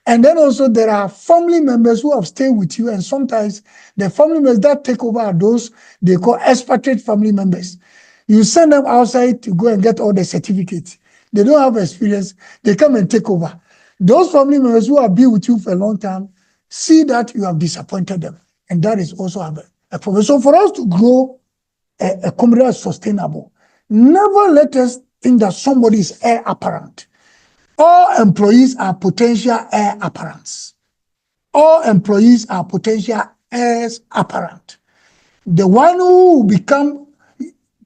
And then also there are family members who have stayed with you, and sometimes the family members that take over are those they call expatriate family members. You send them outside to go and get all the certificates. They don't have experience. They come and take over. Those family members who have been with you for a long time see that you have disappointed them. And that is also a problem. So for us to grow a company that is sustainable, never let us think that somebody is heir apparent. All employees are potential heir apparents. All employees are potential heirs apparent. The one who will become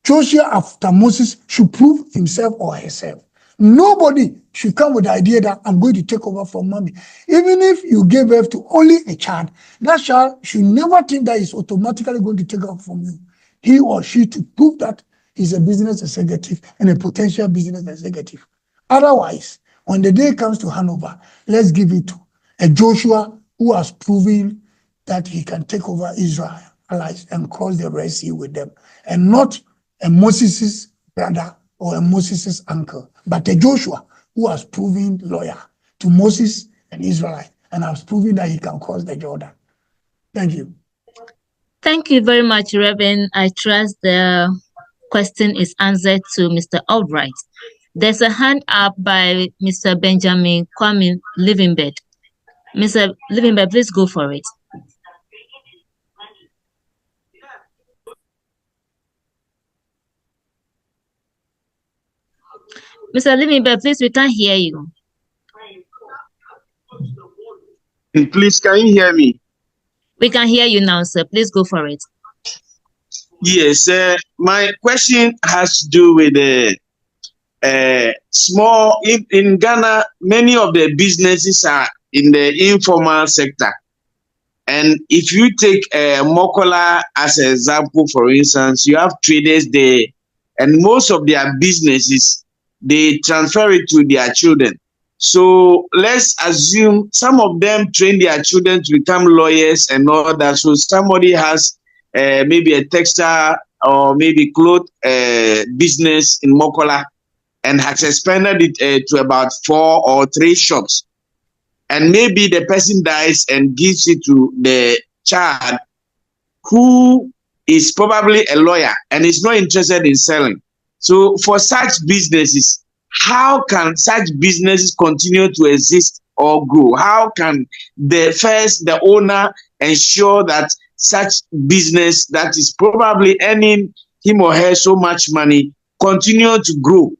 Joshua after Moses should prove himself or herself. Nobody should come with the idea that I'm going to take over from mommy. Even if you gave birth to only a child, that child should never think that he's automatically going to take over from you. He or she to prove that he's a business executive and a potential business executive. Otherwise, when the day comes to handover, let's give it to a Joshua who has proven that he can take over Israel allies and cross the Red Sea with them, and not a Moses' brother or a Moses' uncle, but a Joshua who has proven loyal to Moses and Israel and has proven that he can cross the Jordan. Thank you. Thank you very much, Reverend. I trust the question is answered to Mr. Albright. There's a hand up by Mr. Benjamin Kwame Livingbed. Mr. Livingbed, please go for it. Mr. Livingbed, please, we can't hear you. Please, can you hear me? We can hear you now, sir. Please go for it. Yes, my question has to do with the small, in Ghana, many of the businesses are in the informal sector. And if you take Mokola as an example, for instance, you have traders there, and most of their businesses, they transfer it to their children. So let's assume some of them train their children to become lawyers and all that. So somebody has maybe a textile or maybe cloth business in Mokola and has expanded it to about 4 or 3 shops. And maybe the person dies and gives it to the child who is probably a lawyer and is not interested in selling. So for such businesses, how can such businesses continue to exist or grow? How can the owner ensure that such business that is probably earning him or her so much money continue to grow?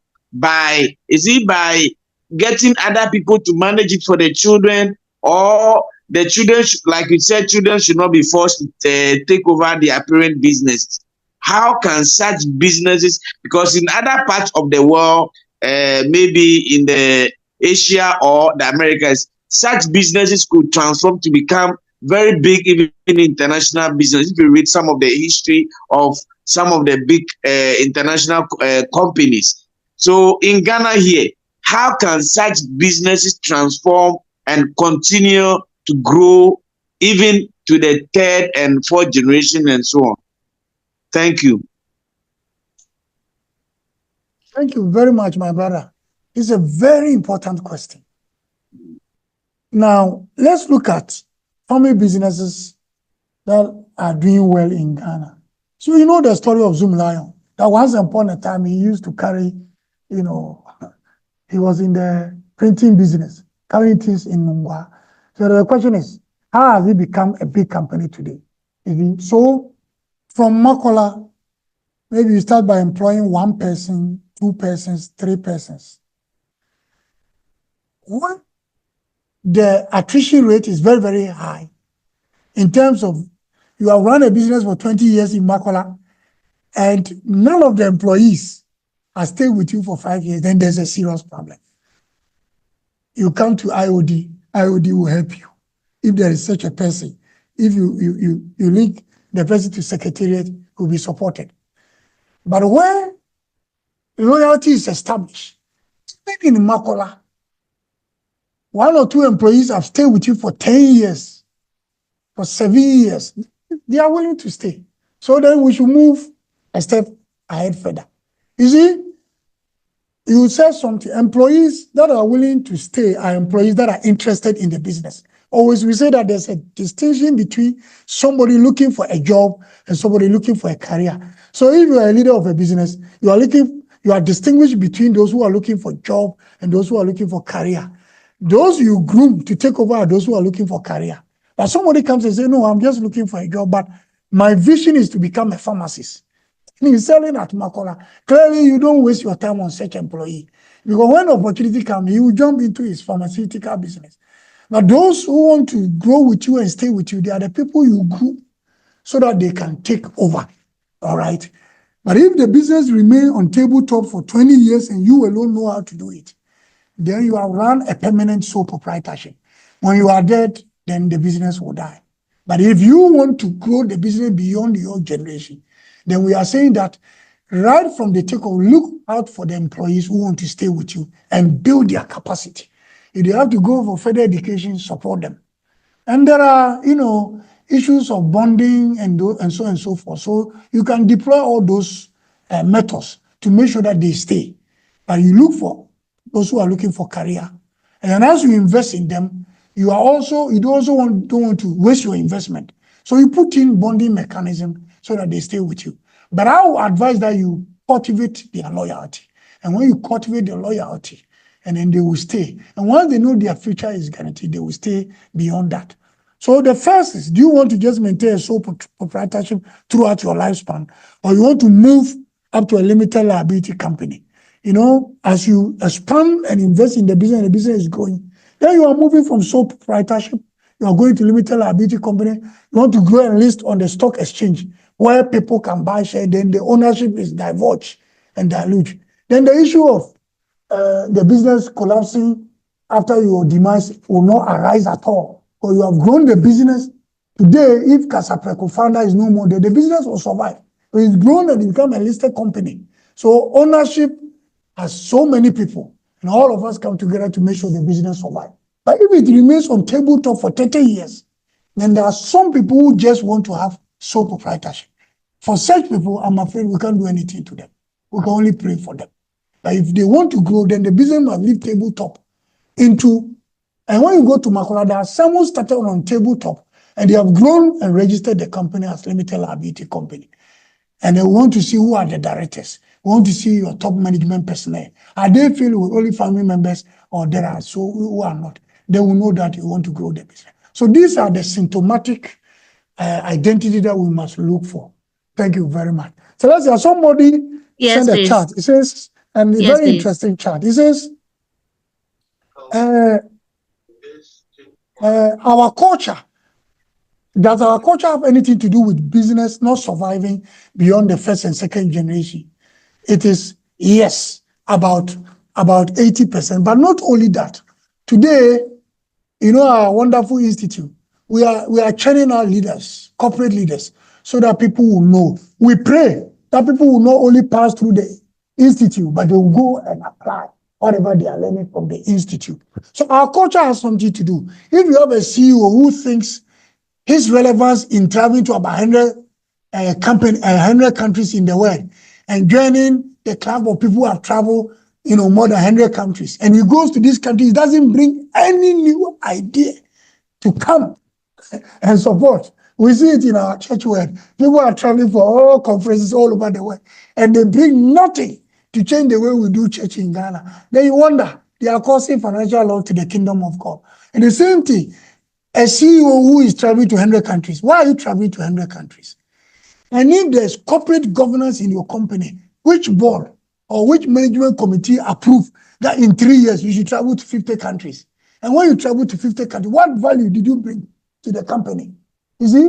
Is it by getting other people to manage it for the children, or the children, like you said, children should not be forced to take over their parent businesses? How can such businesses, because in other parts of the world, maybe in the Asia or the Americas, such businesses could transform to become very big, even in international business. If you read some of the history of some of the big international companies. So in Ghana here, how can such businesses transform and continue to grow even to the 3rd and 4th generation and so on? Thank you. Thank you very much, my brother. It's a very important question. Now, let's look at family businesses that are doing well in Ghana. So you know the story of Zoom Lion, that once upon a time he used to carry, he was in the printing business, carrying things in Mungwa. So the question is, how has it become a big company today? So from Makola, maybe you start by employing 1 person, 2 persons, 3 persons. When the attrition rate is very, very high in terms of you have run a business for 20 years in Makola and none of the employees have stayed with you for 5 years, then there's a serious problem. You come to IoD, IoD will help you. If there is such a person, if you link the person to secretariat, will be supported. But when loyalty is established, even in Makola, 1 or 2 employees have stayed with you for 10 years, for 7 years. They are willing to stay. So then we should move a step ahead further. You see, you said something. Employees that are willing to stay are employees that are interested in the business. Always we say that there's a distinction between somebody looking for a job and somebody looking for a career. So if you are a leader of a business, you are distinguished between those who are looking for job and those who are looking for career. Those you groom to take over are those who are looking for career. But somebody comes and says, no, I'm just looking for a job, but my vision is to become a pharmacist. And he's selling at Makola. Clearly, you don't waste your time on such employee. Because when opportunity comes, he will jump into his pharmaceutical business. But those who want to grow with you and stay with you, they are the people you groom so that they can take over. All right? But if the business remains on tabletop for 20 years and you alone know how to do it, then you have run a permanent sole proprietorship. When you are dead, then the business will die. But if you want to grow the business beyond your generation, then we are saying that right from the takeover, look out for the employees who want to stay with you and build their capacity. If they have to go for further education, support them. And there are, issues of bonding and so on and so forth. So you can deploy all those methods to make sure that they stay. But you look for those who are looking for career. And then as you invest in them, you don't want to waste your investment. So you put in bonding mechanism so that they stay with you. But I would advise that you cultivate their loyalty. And when you cultivate their loyalty, and then they will stay. And once they know their future is guaranteed, they will stay beyond that. So the first is, do you want to just maintain a sole proprietorship throughout your lifespan? Or you want to move up to a limited liability company? As you expand and invest in the business and the business is growing, then you are moving from sole proprietorship, you are going to limited liability company, you want to grow and list on the stock exchange where people can buy shares, then the ownership is diverged and dilute. Then the issue of the business collapsing after your demise will not arise at all. Or you have grown the business. Today, if Casapreco founder is no more there, the business will survive. So it's grown and it become a listed company. So ownership has so many people, and all of us come together to make sure the business survives. But if it remains on tabletop for 30 years, then there are some people who just want to have sole proprietorship. For such people, I'm afraid we can't do anything to them. We can only pray for them. But if they want to grow, then the business must leave tabletop into. And when you go to Makola, there are some who started on tabletop and they have grown and registered the company as limited liability company. And they want to see who are the directors. We want to see your top management personnel. Are they filled with only family members or there are so who are not? They will know that you want to grow the business. So these are the symptomatic identity that we must look for. Thank you very much. So let's say somebody send a chart. It says, and a very interesting chart. It says, our culture. Does our culture have anything to do with business not surviving beyond the first and second generation? It is yes, about 80%. But not only that. Today, our wonderful institute, we are training our leaders, corporate leaders, so that people will know. We pray that people will not only pass through the institute, but they will go and apply whatever they are learning from the institute. So our culture has something to do. If you have a CEO who thinks his relevance in traveling to about 100 countries in the world and joining the club of people who have traveled, more than 100 countries, and he goes to these countries, doesn't bring any new idea to come and support. We see it in our church world. People are traveling for all conferences all over the world, and they bring nothing to change the way we do church in Ghana. Then you wonder, they are causing financial loss to the kingdom of God. And the same thing, a CEO who is traveling to 100 countries. Why are you traveling to 100 countries? And if there's corporate governance in your company, which board or which management committee approve that in 3 years you should travel to 50 countries? And when you travel to 50 countries, what value did you bring to the company? You see,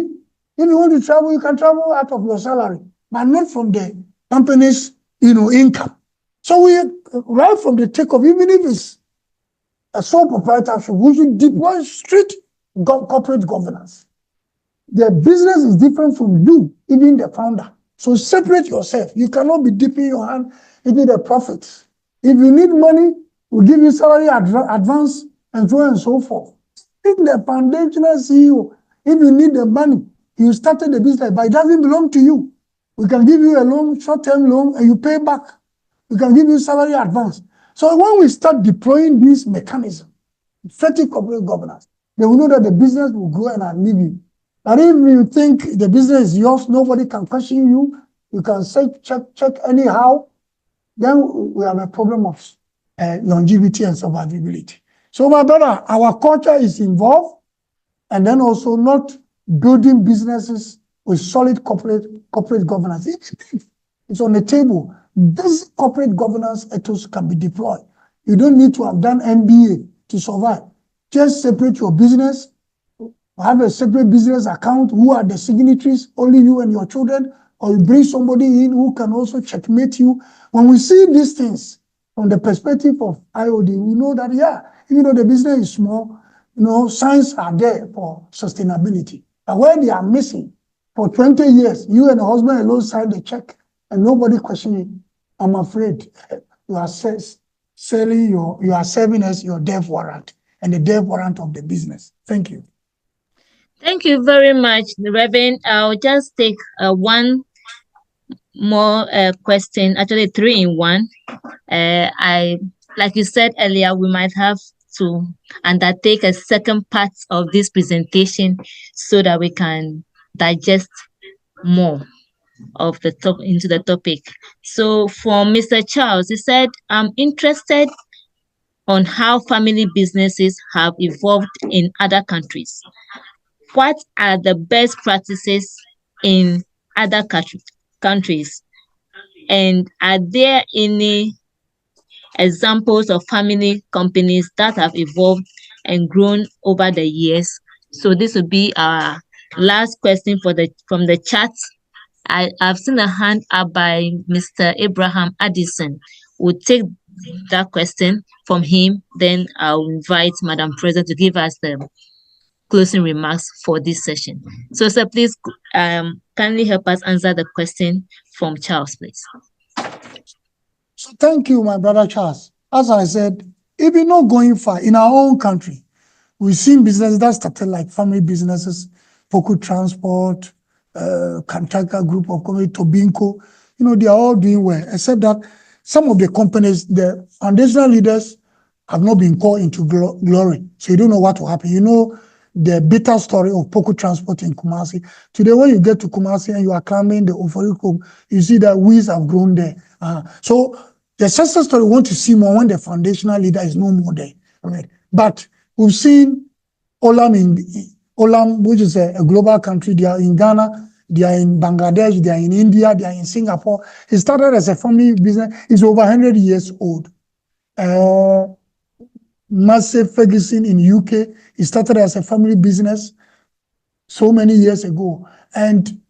if you want to travel, you can travel out of your salary, but not from the company's, income. So we, right from the takeoff, even if it's a sole proprietorship, we should deploy strict corporate governance. The business is different from you, even the founder. So separate yourself. You cannot be dipping your hand into the profits. If you need money, we'll give you salary advance and so on and so forth. Pick the foundational CEO. If you need the money, you started the business, but it doesn't belong to you. We can give you a loan, short-term loan, and you pay back. We can give you salary advance. So when we start deploying this mechanism, effective corporate governance, they will know that the business will grow and outlive you. And if you think the business is yours, nobody can question you, you can check anyhow, then we have a problem of longevity and survivability. So my brother, our culture is involved, and then also not building businesses with solid corporate governance. It's on the table. This corporate governance ethos can be deployed. You don't need to have done MBA to survive. Just separate your business, have a separate business account. Who are the signatories? Only you and your children, or you bring somebody in who can also checkmate you. When we see these things from the perspective of IoD, we know that, yeah, even though the business is small, signs are there for sustainability. And where they are missing, for 20 years, you and the husband alone signed the check and nobody questioning. I'm afraid you are selling you are serving as your death warrant and the death warrant of the business. Thank you. Thank you very much, Reverend. I'll just take one more question, actually 3 in 1. Like you said earlier, we might have to undertake a second part of this presentation so that we can digest more of the into the topic. So for Mr. Charles, he said, I'm interested on how family businesses have evolved in other countries. What are the best practices in other countries? And are there any examples of family companies that have evolved and grown over the years? So this will be our last question from the chat. I've seen a hand up by Mr. Abraham Addison. We'll take that question from him. Then I'll invite Madam President to give us the closing remarks for this session. So, sir, please kindly help us answer the question from Charles, please. So thank you, my brother Charles. As I said, if you're not going far in our own country, we've seen businesses that started like family businesses, Poku Transport, Kantaka Group of Companies, Tobinco. They are all doing well, except that some of the companies, the foundational leaders have not been called into glory. So you don't know what will happen. The bitter story of Poku Transport in Kumasi. Today, when you get to Kumasi and you are climbing the Oforiko, you see that weeds have grown there. So the success story we want to see more when the foundational leader is no more there. Right? But we've seen Olam, which is a global country. They are in Ghana, they are in Bangladesh, they are in India, they are in Singapore. It started as a family business. It's over 100 years old. Massey Ferguson in UK, it started as a family business so many years ago. And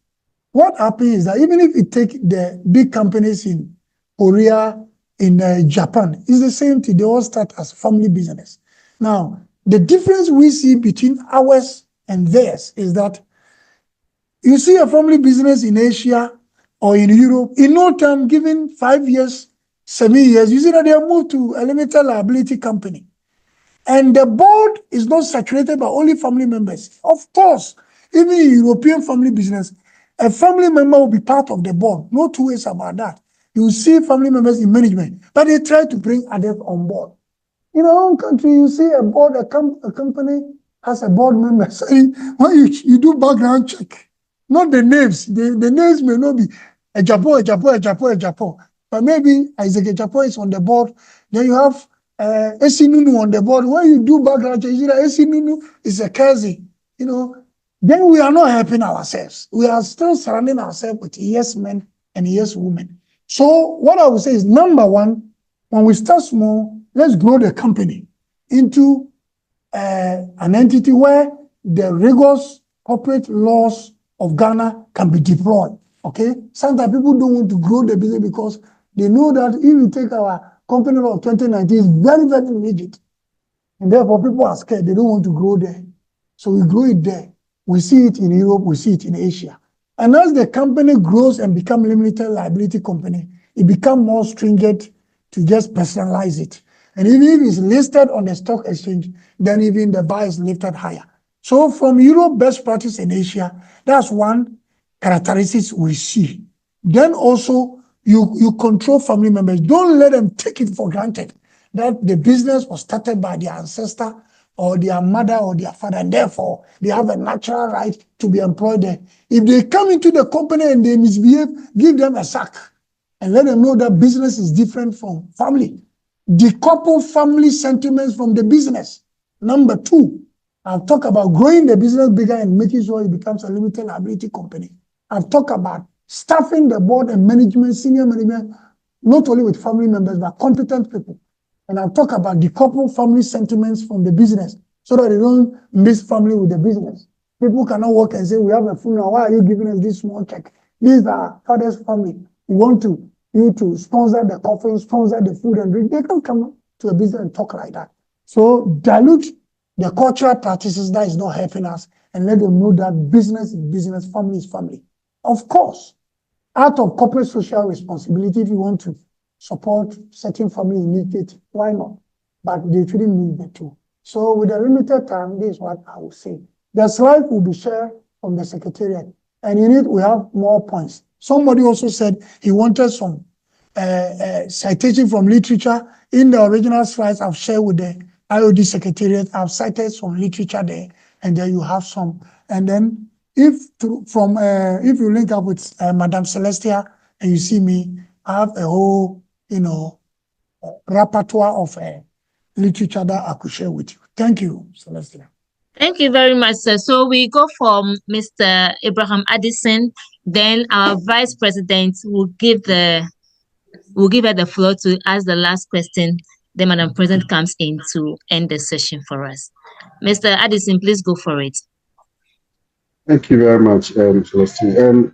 what happened is that even if you take the big companies in Korea, in Japan, it's the same thing. They all start as family business. Now, the difference we see between ours and theirs is that you see a family business in Asia or in Europe, in no time, given 5 years, 7 years, you see that they have moved to a limited liability company. And the board is not saturated by only family members. Of course, even in European family business, a family member will be part of the board. No two ways about that. You see family members in management, but they try to bring others on board. In our own country, you see a board, a company has a board member. So when you do background check, not the names. The names may not be a Japo, but maybe Isaac Japo is on the board. Then you have Esinunu on the board. When you do background check, you see that Esinunu is a Kazi. then we are not helping ourselves. We are still surrounding ourselves with yes men and yes women. So what I would say is, number one, when we start small, let's grow the company into an entity where the rigorous corporate laws of Ghana can be deployed. Okay? Sometimes people don't want to grow the business because they know that if we take our company law of 2019, it's very, very rigid. And therefore, people are scared. They don't want to grow there. So we grow it there. We see it in Europe. We see it in Asia. And as the company grows and becomes a limited liability company, it becomes more stringent to just personalize it. And even if it's listed on the stock exchange, then even the bar is lifted higher. So from Europe best practice in Asia, that's one characteristic we see. Then also, you control family members. Don't let them take it for granted that the business was started by their ancestor or their mother or their father, and therefore they have a natural right to be employed there. If they come into the company and they misbehave, give them a sack and let them know that business is different from family. Decouple family sentiments from the business. Number two, I've talked about growing the business bigger and making sure it becomes a limited liability company. I've talked about staffing the board and management, senior management, not only with family members, but competent people. And I'll talk about decouple family sentiments from the business so that they don't mix family with the business. People cannot work and say, we have a funeral. Why are you giving us this small check? These are father's family. We want you to sponsor the coffee, sponsor the food and drink. They can come to a business and talk like that. So dilute the cultural practices that is not helping us and let them know that business is business, family is family. Of course, out of corporate social responsibility, if you want to support certain family initiatives, why not? But they shouldn't need the two. So with a limited time, this is what I will say. The slide will be shared from the secretariat. And in it, we have more points. Somebody also said he wanted some citation from literature. In the original slides I've shared with the IoD secretariat, I've cited some literature there, and then you have some. And then if you link up with Madame Celestia and you see me, I have a whole, repertoire of literature that I could share with you. Thank you, Celestia. Thank you very much, sir. So we go from Mr. Abraham Addison, then our Vice President will give her the floor to ask the last question. Then Madam President comes in to end the session for us. Mr. Addison, please go for it. Thank you very much, Celestine.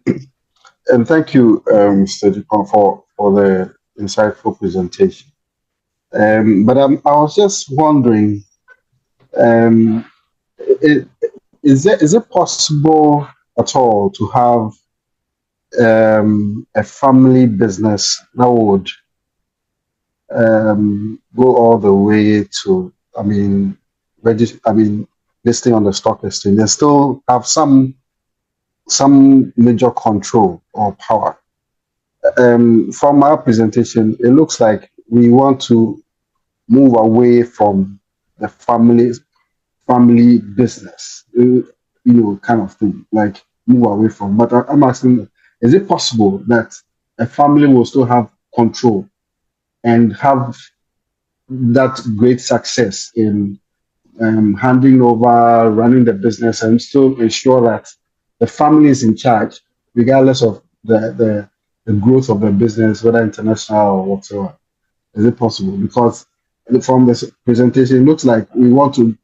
And thank you, Mr. Dupont, for the insightful presentation. But I was just wondering, is it possible at all to have a family business that would go all the way to, listing on the stock exchange and still have some major control or power? From our presentation, it looks like we want to move away from the family business, kind of thing, like move away from. But I'm asking, is it possible that a family will still have control and have that great success in handing over, running the business, and still ensure that the family is in charge, regardless of the growth of the business, whether international or whatsoever? Is it possible? Because from this presentation, it looks like we want to.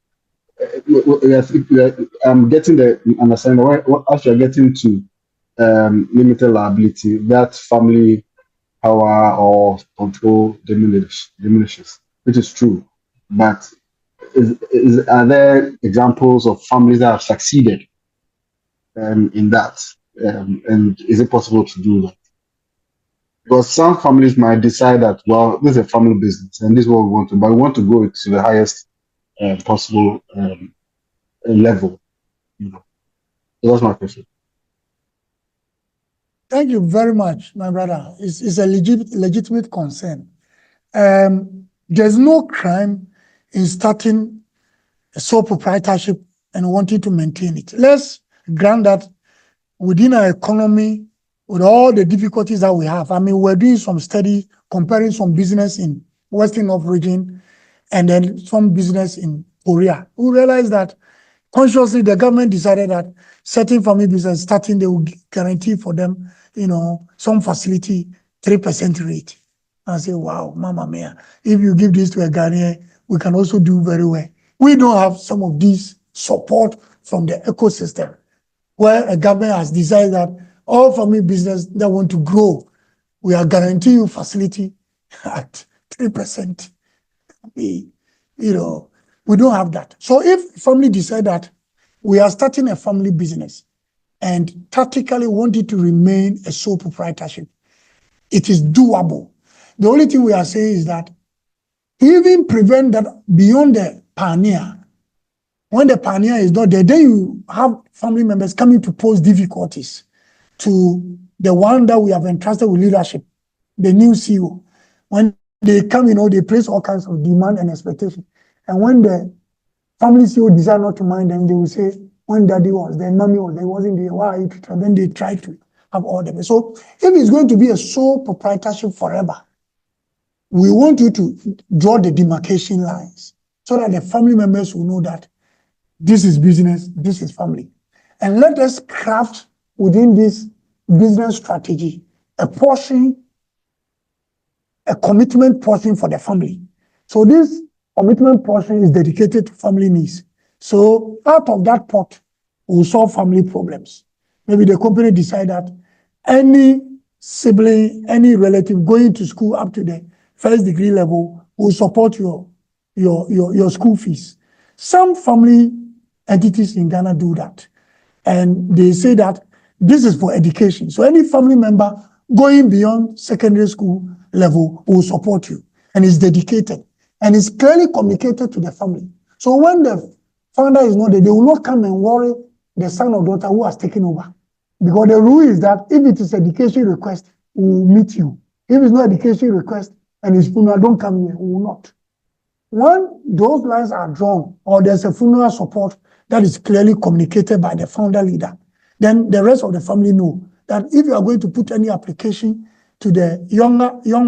I'm getting the understanding as you're getting to limited liability, that family power or control diminishes, which is true. But are there examples of families that have succeeded in that? And is it possible to do that? Because some families might decide that, well, this is a family business and this is what we want to, but we want to go to the highest possible level. So that's my question. Thank you very much, my brother. It's a legitimate concern. There's no crime in starting a sole proprietorship and wanting to maintain it. Let's grant that within our economy, with all the difficulties that we have, we're doing some study comparing some business in Western North region and then some business in Korea. We realize that consciously the government decided that certain family business starting, they will guarantee for them, some facility, 3% rate. I say, wow, mama mia, if you give this to a Ghanaian, we can also do very well. We don't have some of these support from the ecosystem, where a government has decided that all family business that want to grow, we are guaranteeing you facility at 3%. We don't have that. So if family decide that we are starting a family business and tactically want it to remain a sole proprietorship, it is doable. The only thing we are saying is that even prevent that beyond the pioneer. When the pioneer is not there, then you have family members coming to pose difficulties to the one that we have entrusted with leadership, the new CEO. When they come, they place all kinds of demand and expectation. And when the family CEO decide not to mind them, they will say, when daddy was there, mommy was there, wasn't there, why are you to try? Then they try to have all the. So if it's going to be a sole proprietorship forever, we want you to draw the demarcation lines so that the family members will know that this is business, this is family. And let us craft within this business strategy a portion, a commitment portion for the family. So this commitment portion is dedicated to family needs. So out of that pot, we'll solve family problems. Maybe the company decide that any sibling, any relative going to school up to the first degree level will support your school fees. Some family entities in Ghana do that. And they say that this is for education. So any family member going beyond secondary school level will support you. And is dedicated. And is clearly communicated to the family. So when the founder is not there, they will not come and worry the son or daughter who has taken over. Because the rule is that if it is education request, we will meet you. If it's not education request and it's funeral, don't come here, we will not. When those lines are drawn or there's a funeral support that is clearly communicated by the founder leader, then the rest of the family know that if you are going to put any application to the young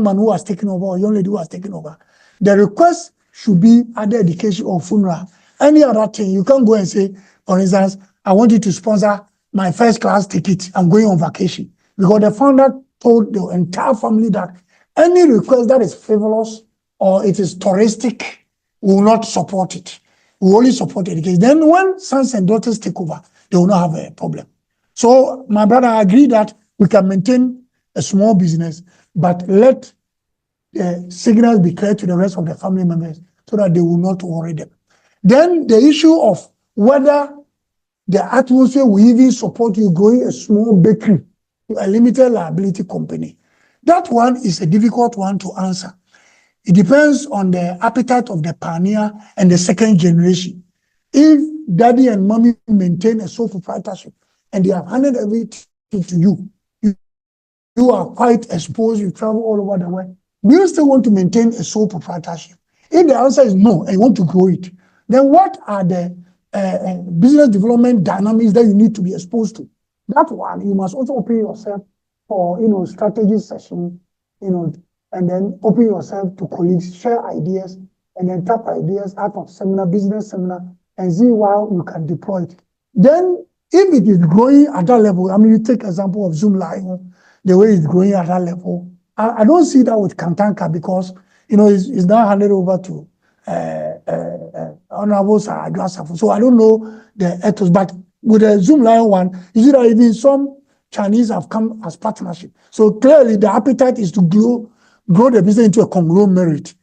man who has taken over or young lady who has taken over, the request should be either education or funeral. Any other thing, you can't go and say, for instance, I want you to sponsor my first class ticket, I'm going on vacation. Because the founder told the entire family that any request that is frivolous or it is touristic, we will not support it. We will only support education. Then when sons and daughters take over, they will not have a problem. So my brother, I agree that we can maintain a small business, but let the signals be clear to the rest of the family members so that they will not worry them. Then the issue of whether the atmosphere will even support you growing a small bakery to a limited liability company. That one is a difficult one to answer. It depends on the appetite of the pioneer and the second generation. If daddy and mommy maintain a sole proprietorship and they have handed everything to you, you are quite exposed, you travel all over the world, do you still want to maintain a sole proprietorship? If the answer is no, and you want to grow it, then what are the business development dynamics that you need to be exposed to? That one, you must also open yourself for, strategy session, and then open yourself to colleagues, share ideas, and then tap ideas out of seminar, business seminar, and see how you can deploy it. Then, if it is growing at that level, you take example of Zoom Live, the way it's growing at that level, I don't see that with Kantanka because, it's now handed over to Honorable Sarah Adjasafo. So I don't know the ethos, but with the Zoom Live one, you see that even some Chinese have come as partnership. So clearly the appetite is to grow the business into a conglomerate.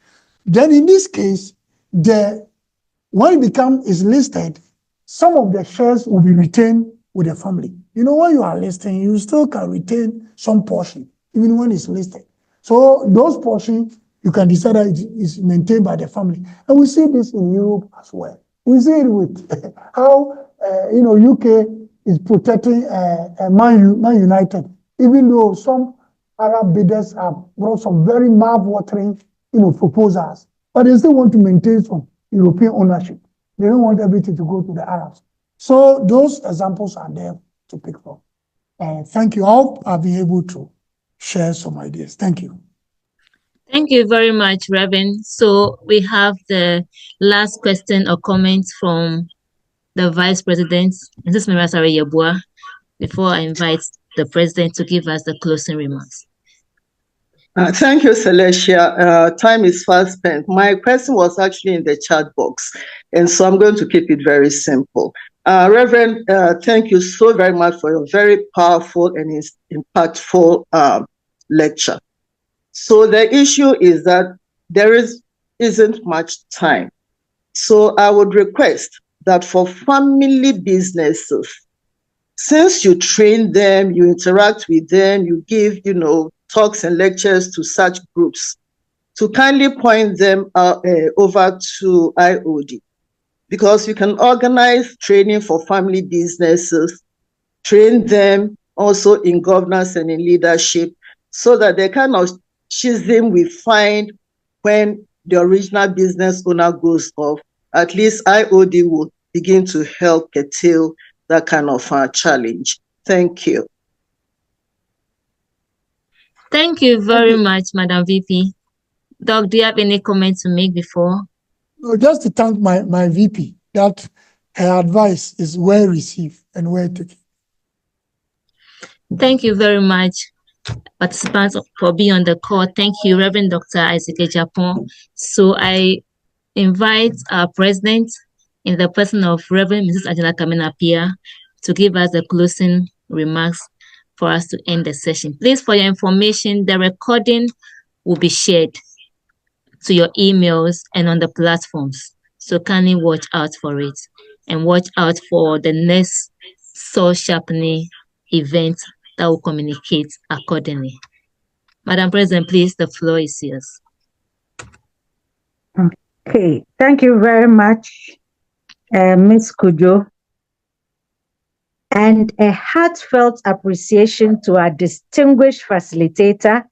Then in this case, when it is listed, some of the shares will be retained with the family. When you are listing, you still can retain some portion, even when it's listed. So those portions, you can decide that it is maintained by the family. And we see this in Europe as well. We see it with how, UK is protecting Man United, even though some Arab bidders have brought some very mouth-watering, proposals, but they still want to maintain some European ownership. They don't want everything to go to the Arabs. So those examples are there to pick from. Thank you. I hope I've been able to share some ideas. Thank you. Thank you very much, Reverend. So we have the last question or comment from the Vice President, Mrs. Mirasari Yabua, before I invite the President to give us the closing remarks. Thank you, Celestia. Time is fast spent. My question was actually in the chat box, and so I'm going to keep it very simple. Reverend, thank you so very much for your very powerful and impactful lecture. So the issue is that there isn't much time. So I would request that for family businesses, since you train them, you interact with them, you give, talks and lectures to such groups, to kindly point them over to IoD, because you can organize training for family businesses, train them also in governance and in leadership, so that the kind of schism we find when the original business owner goes off, at least IoD will begin to help curtail that kind of challenge. Thank you. Thank you very much, Madam VP. Doc, do you have any comment to make before? No, just to thank my VP that her advice is well received and well taken. Thank you very much, participants, for being on the call. Thank you, Reverend Dr. Isaac Japan. So I invite our President, in the person of Reverend Mrs. Angela Kamina Pia, to give us the closing remarks for us to end the session. Please, for your information, the recording will be shared to your emails and on the platforms. So kindly watch out for it and watch out for the next soul sharpening event that will communicate accordingly. Madam President, please, the floor is yours. Okay, thank you very much, Ms. Kujo. And a heartfelt appreciation to our distinguished facilitator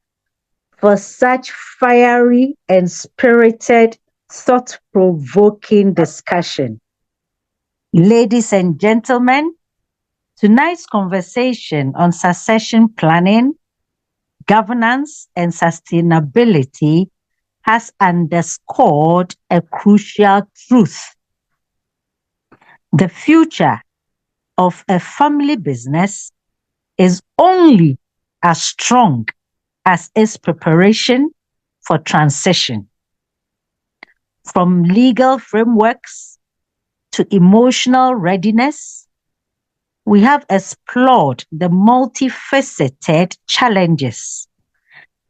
for such fiery and spirited, thought-provoking discussion. Ladies and gentlemen, tonight's conversation on succession planning, governance, and sustainability has underscored a crucial truth. The future of a family business is only as strong as its preparation for transition. From legal frameworks to emotional readiness, we have explored the multifaceted challenges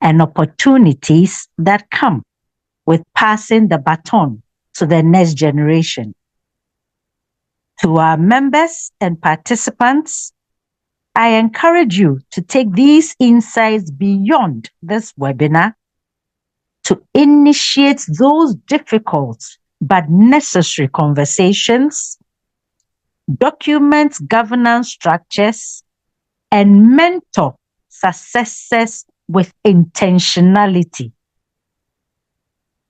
and opportunities that come with passing the baton to the next generation. To our members and participants, I encourage you to take these insights beyond this webinar to initiate those difficult but necessary conversations, document governance structures, and mentor successes with intentionality.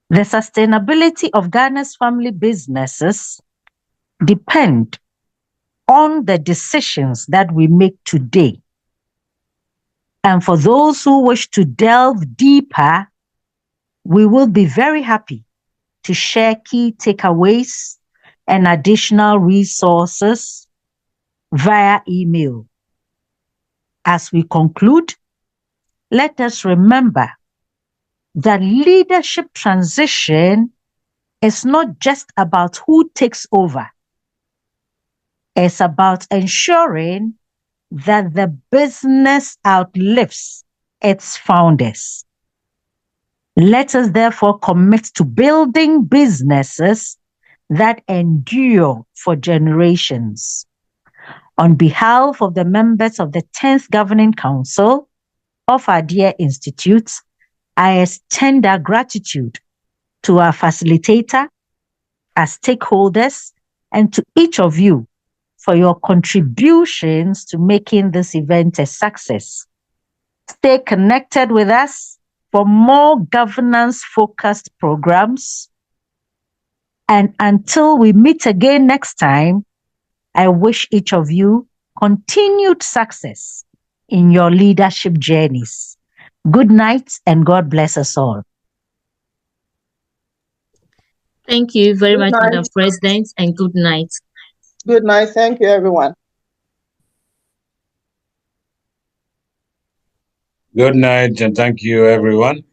The sustainability of Ghana's family businesses depend on the decisions that we make today. And for those who wish to delve deeper, we will be very happy to share key takeaways and additional resources via email. As we conclude, let us remember that leadership transition is not just about who takes over. It's about ensuring that the business outlives its founders. Let us therefore commit to building businesses that endure for generations. On behalf of the members of the 10th Governing Council of our dear Institute, I extend our gratitude to our facilitator, our stakeholders, and to each of you for your contributions to making this event a success. Stay connected with us for more governance-focused programs. And until we meet again next time, I wish each of you continued success in your leadership journeys. Good night and God bless us all. Thank you very much, Madam President, and good night. Good night. Thank you, everyone. Good night, and thank you, everyone.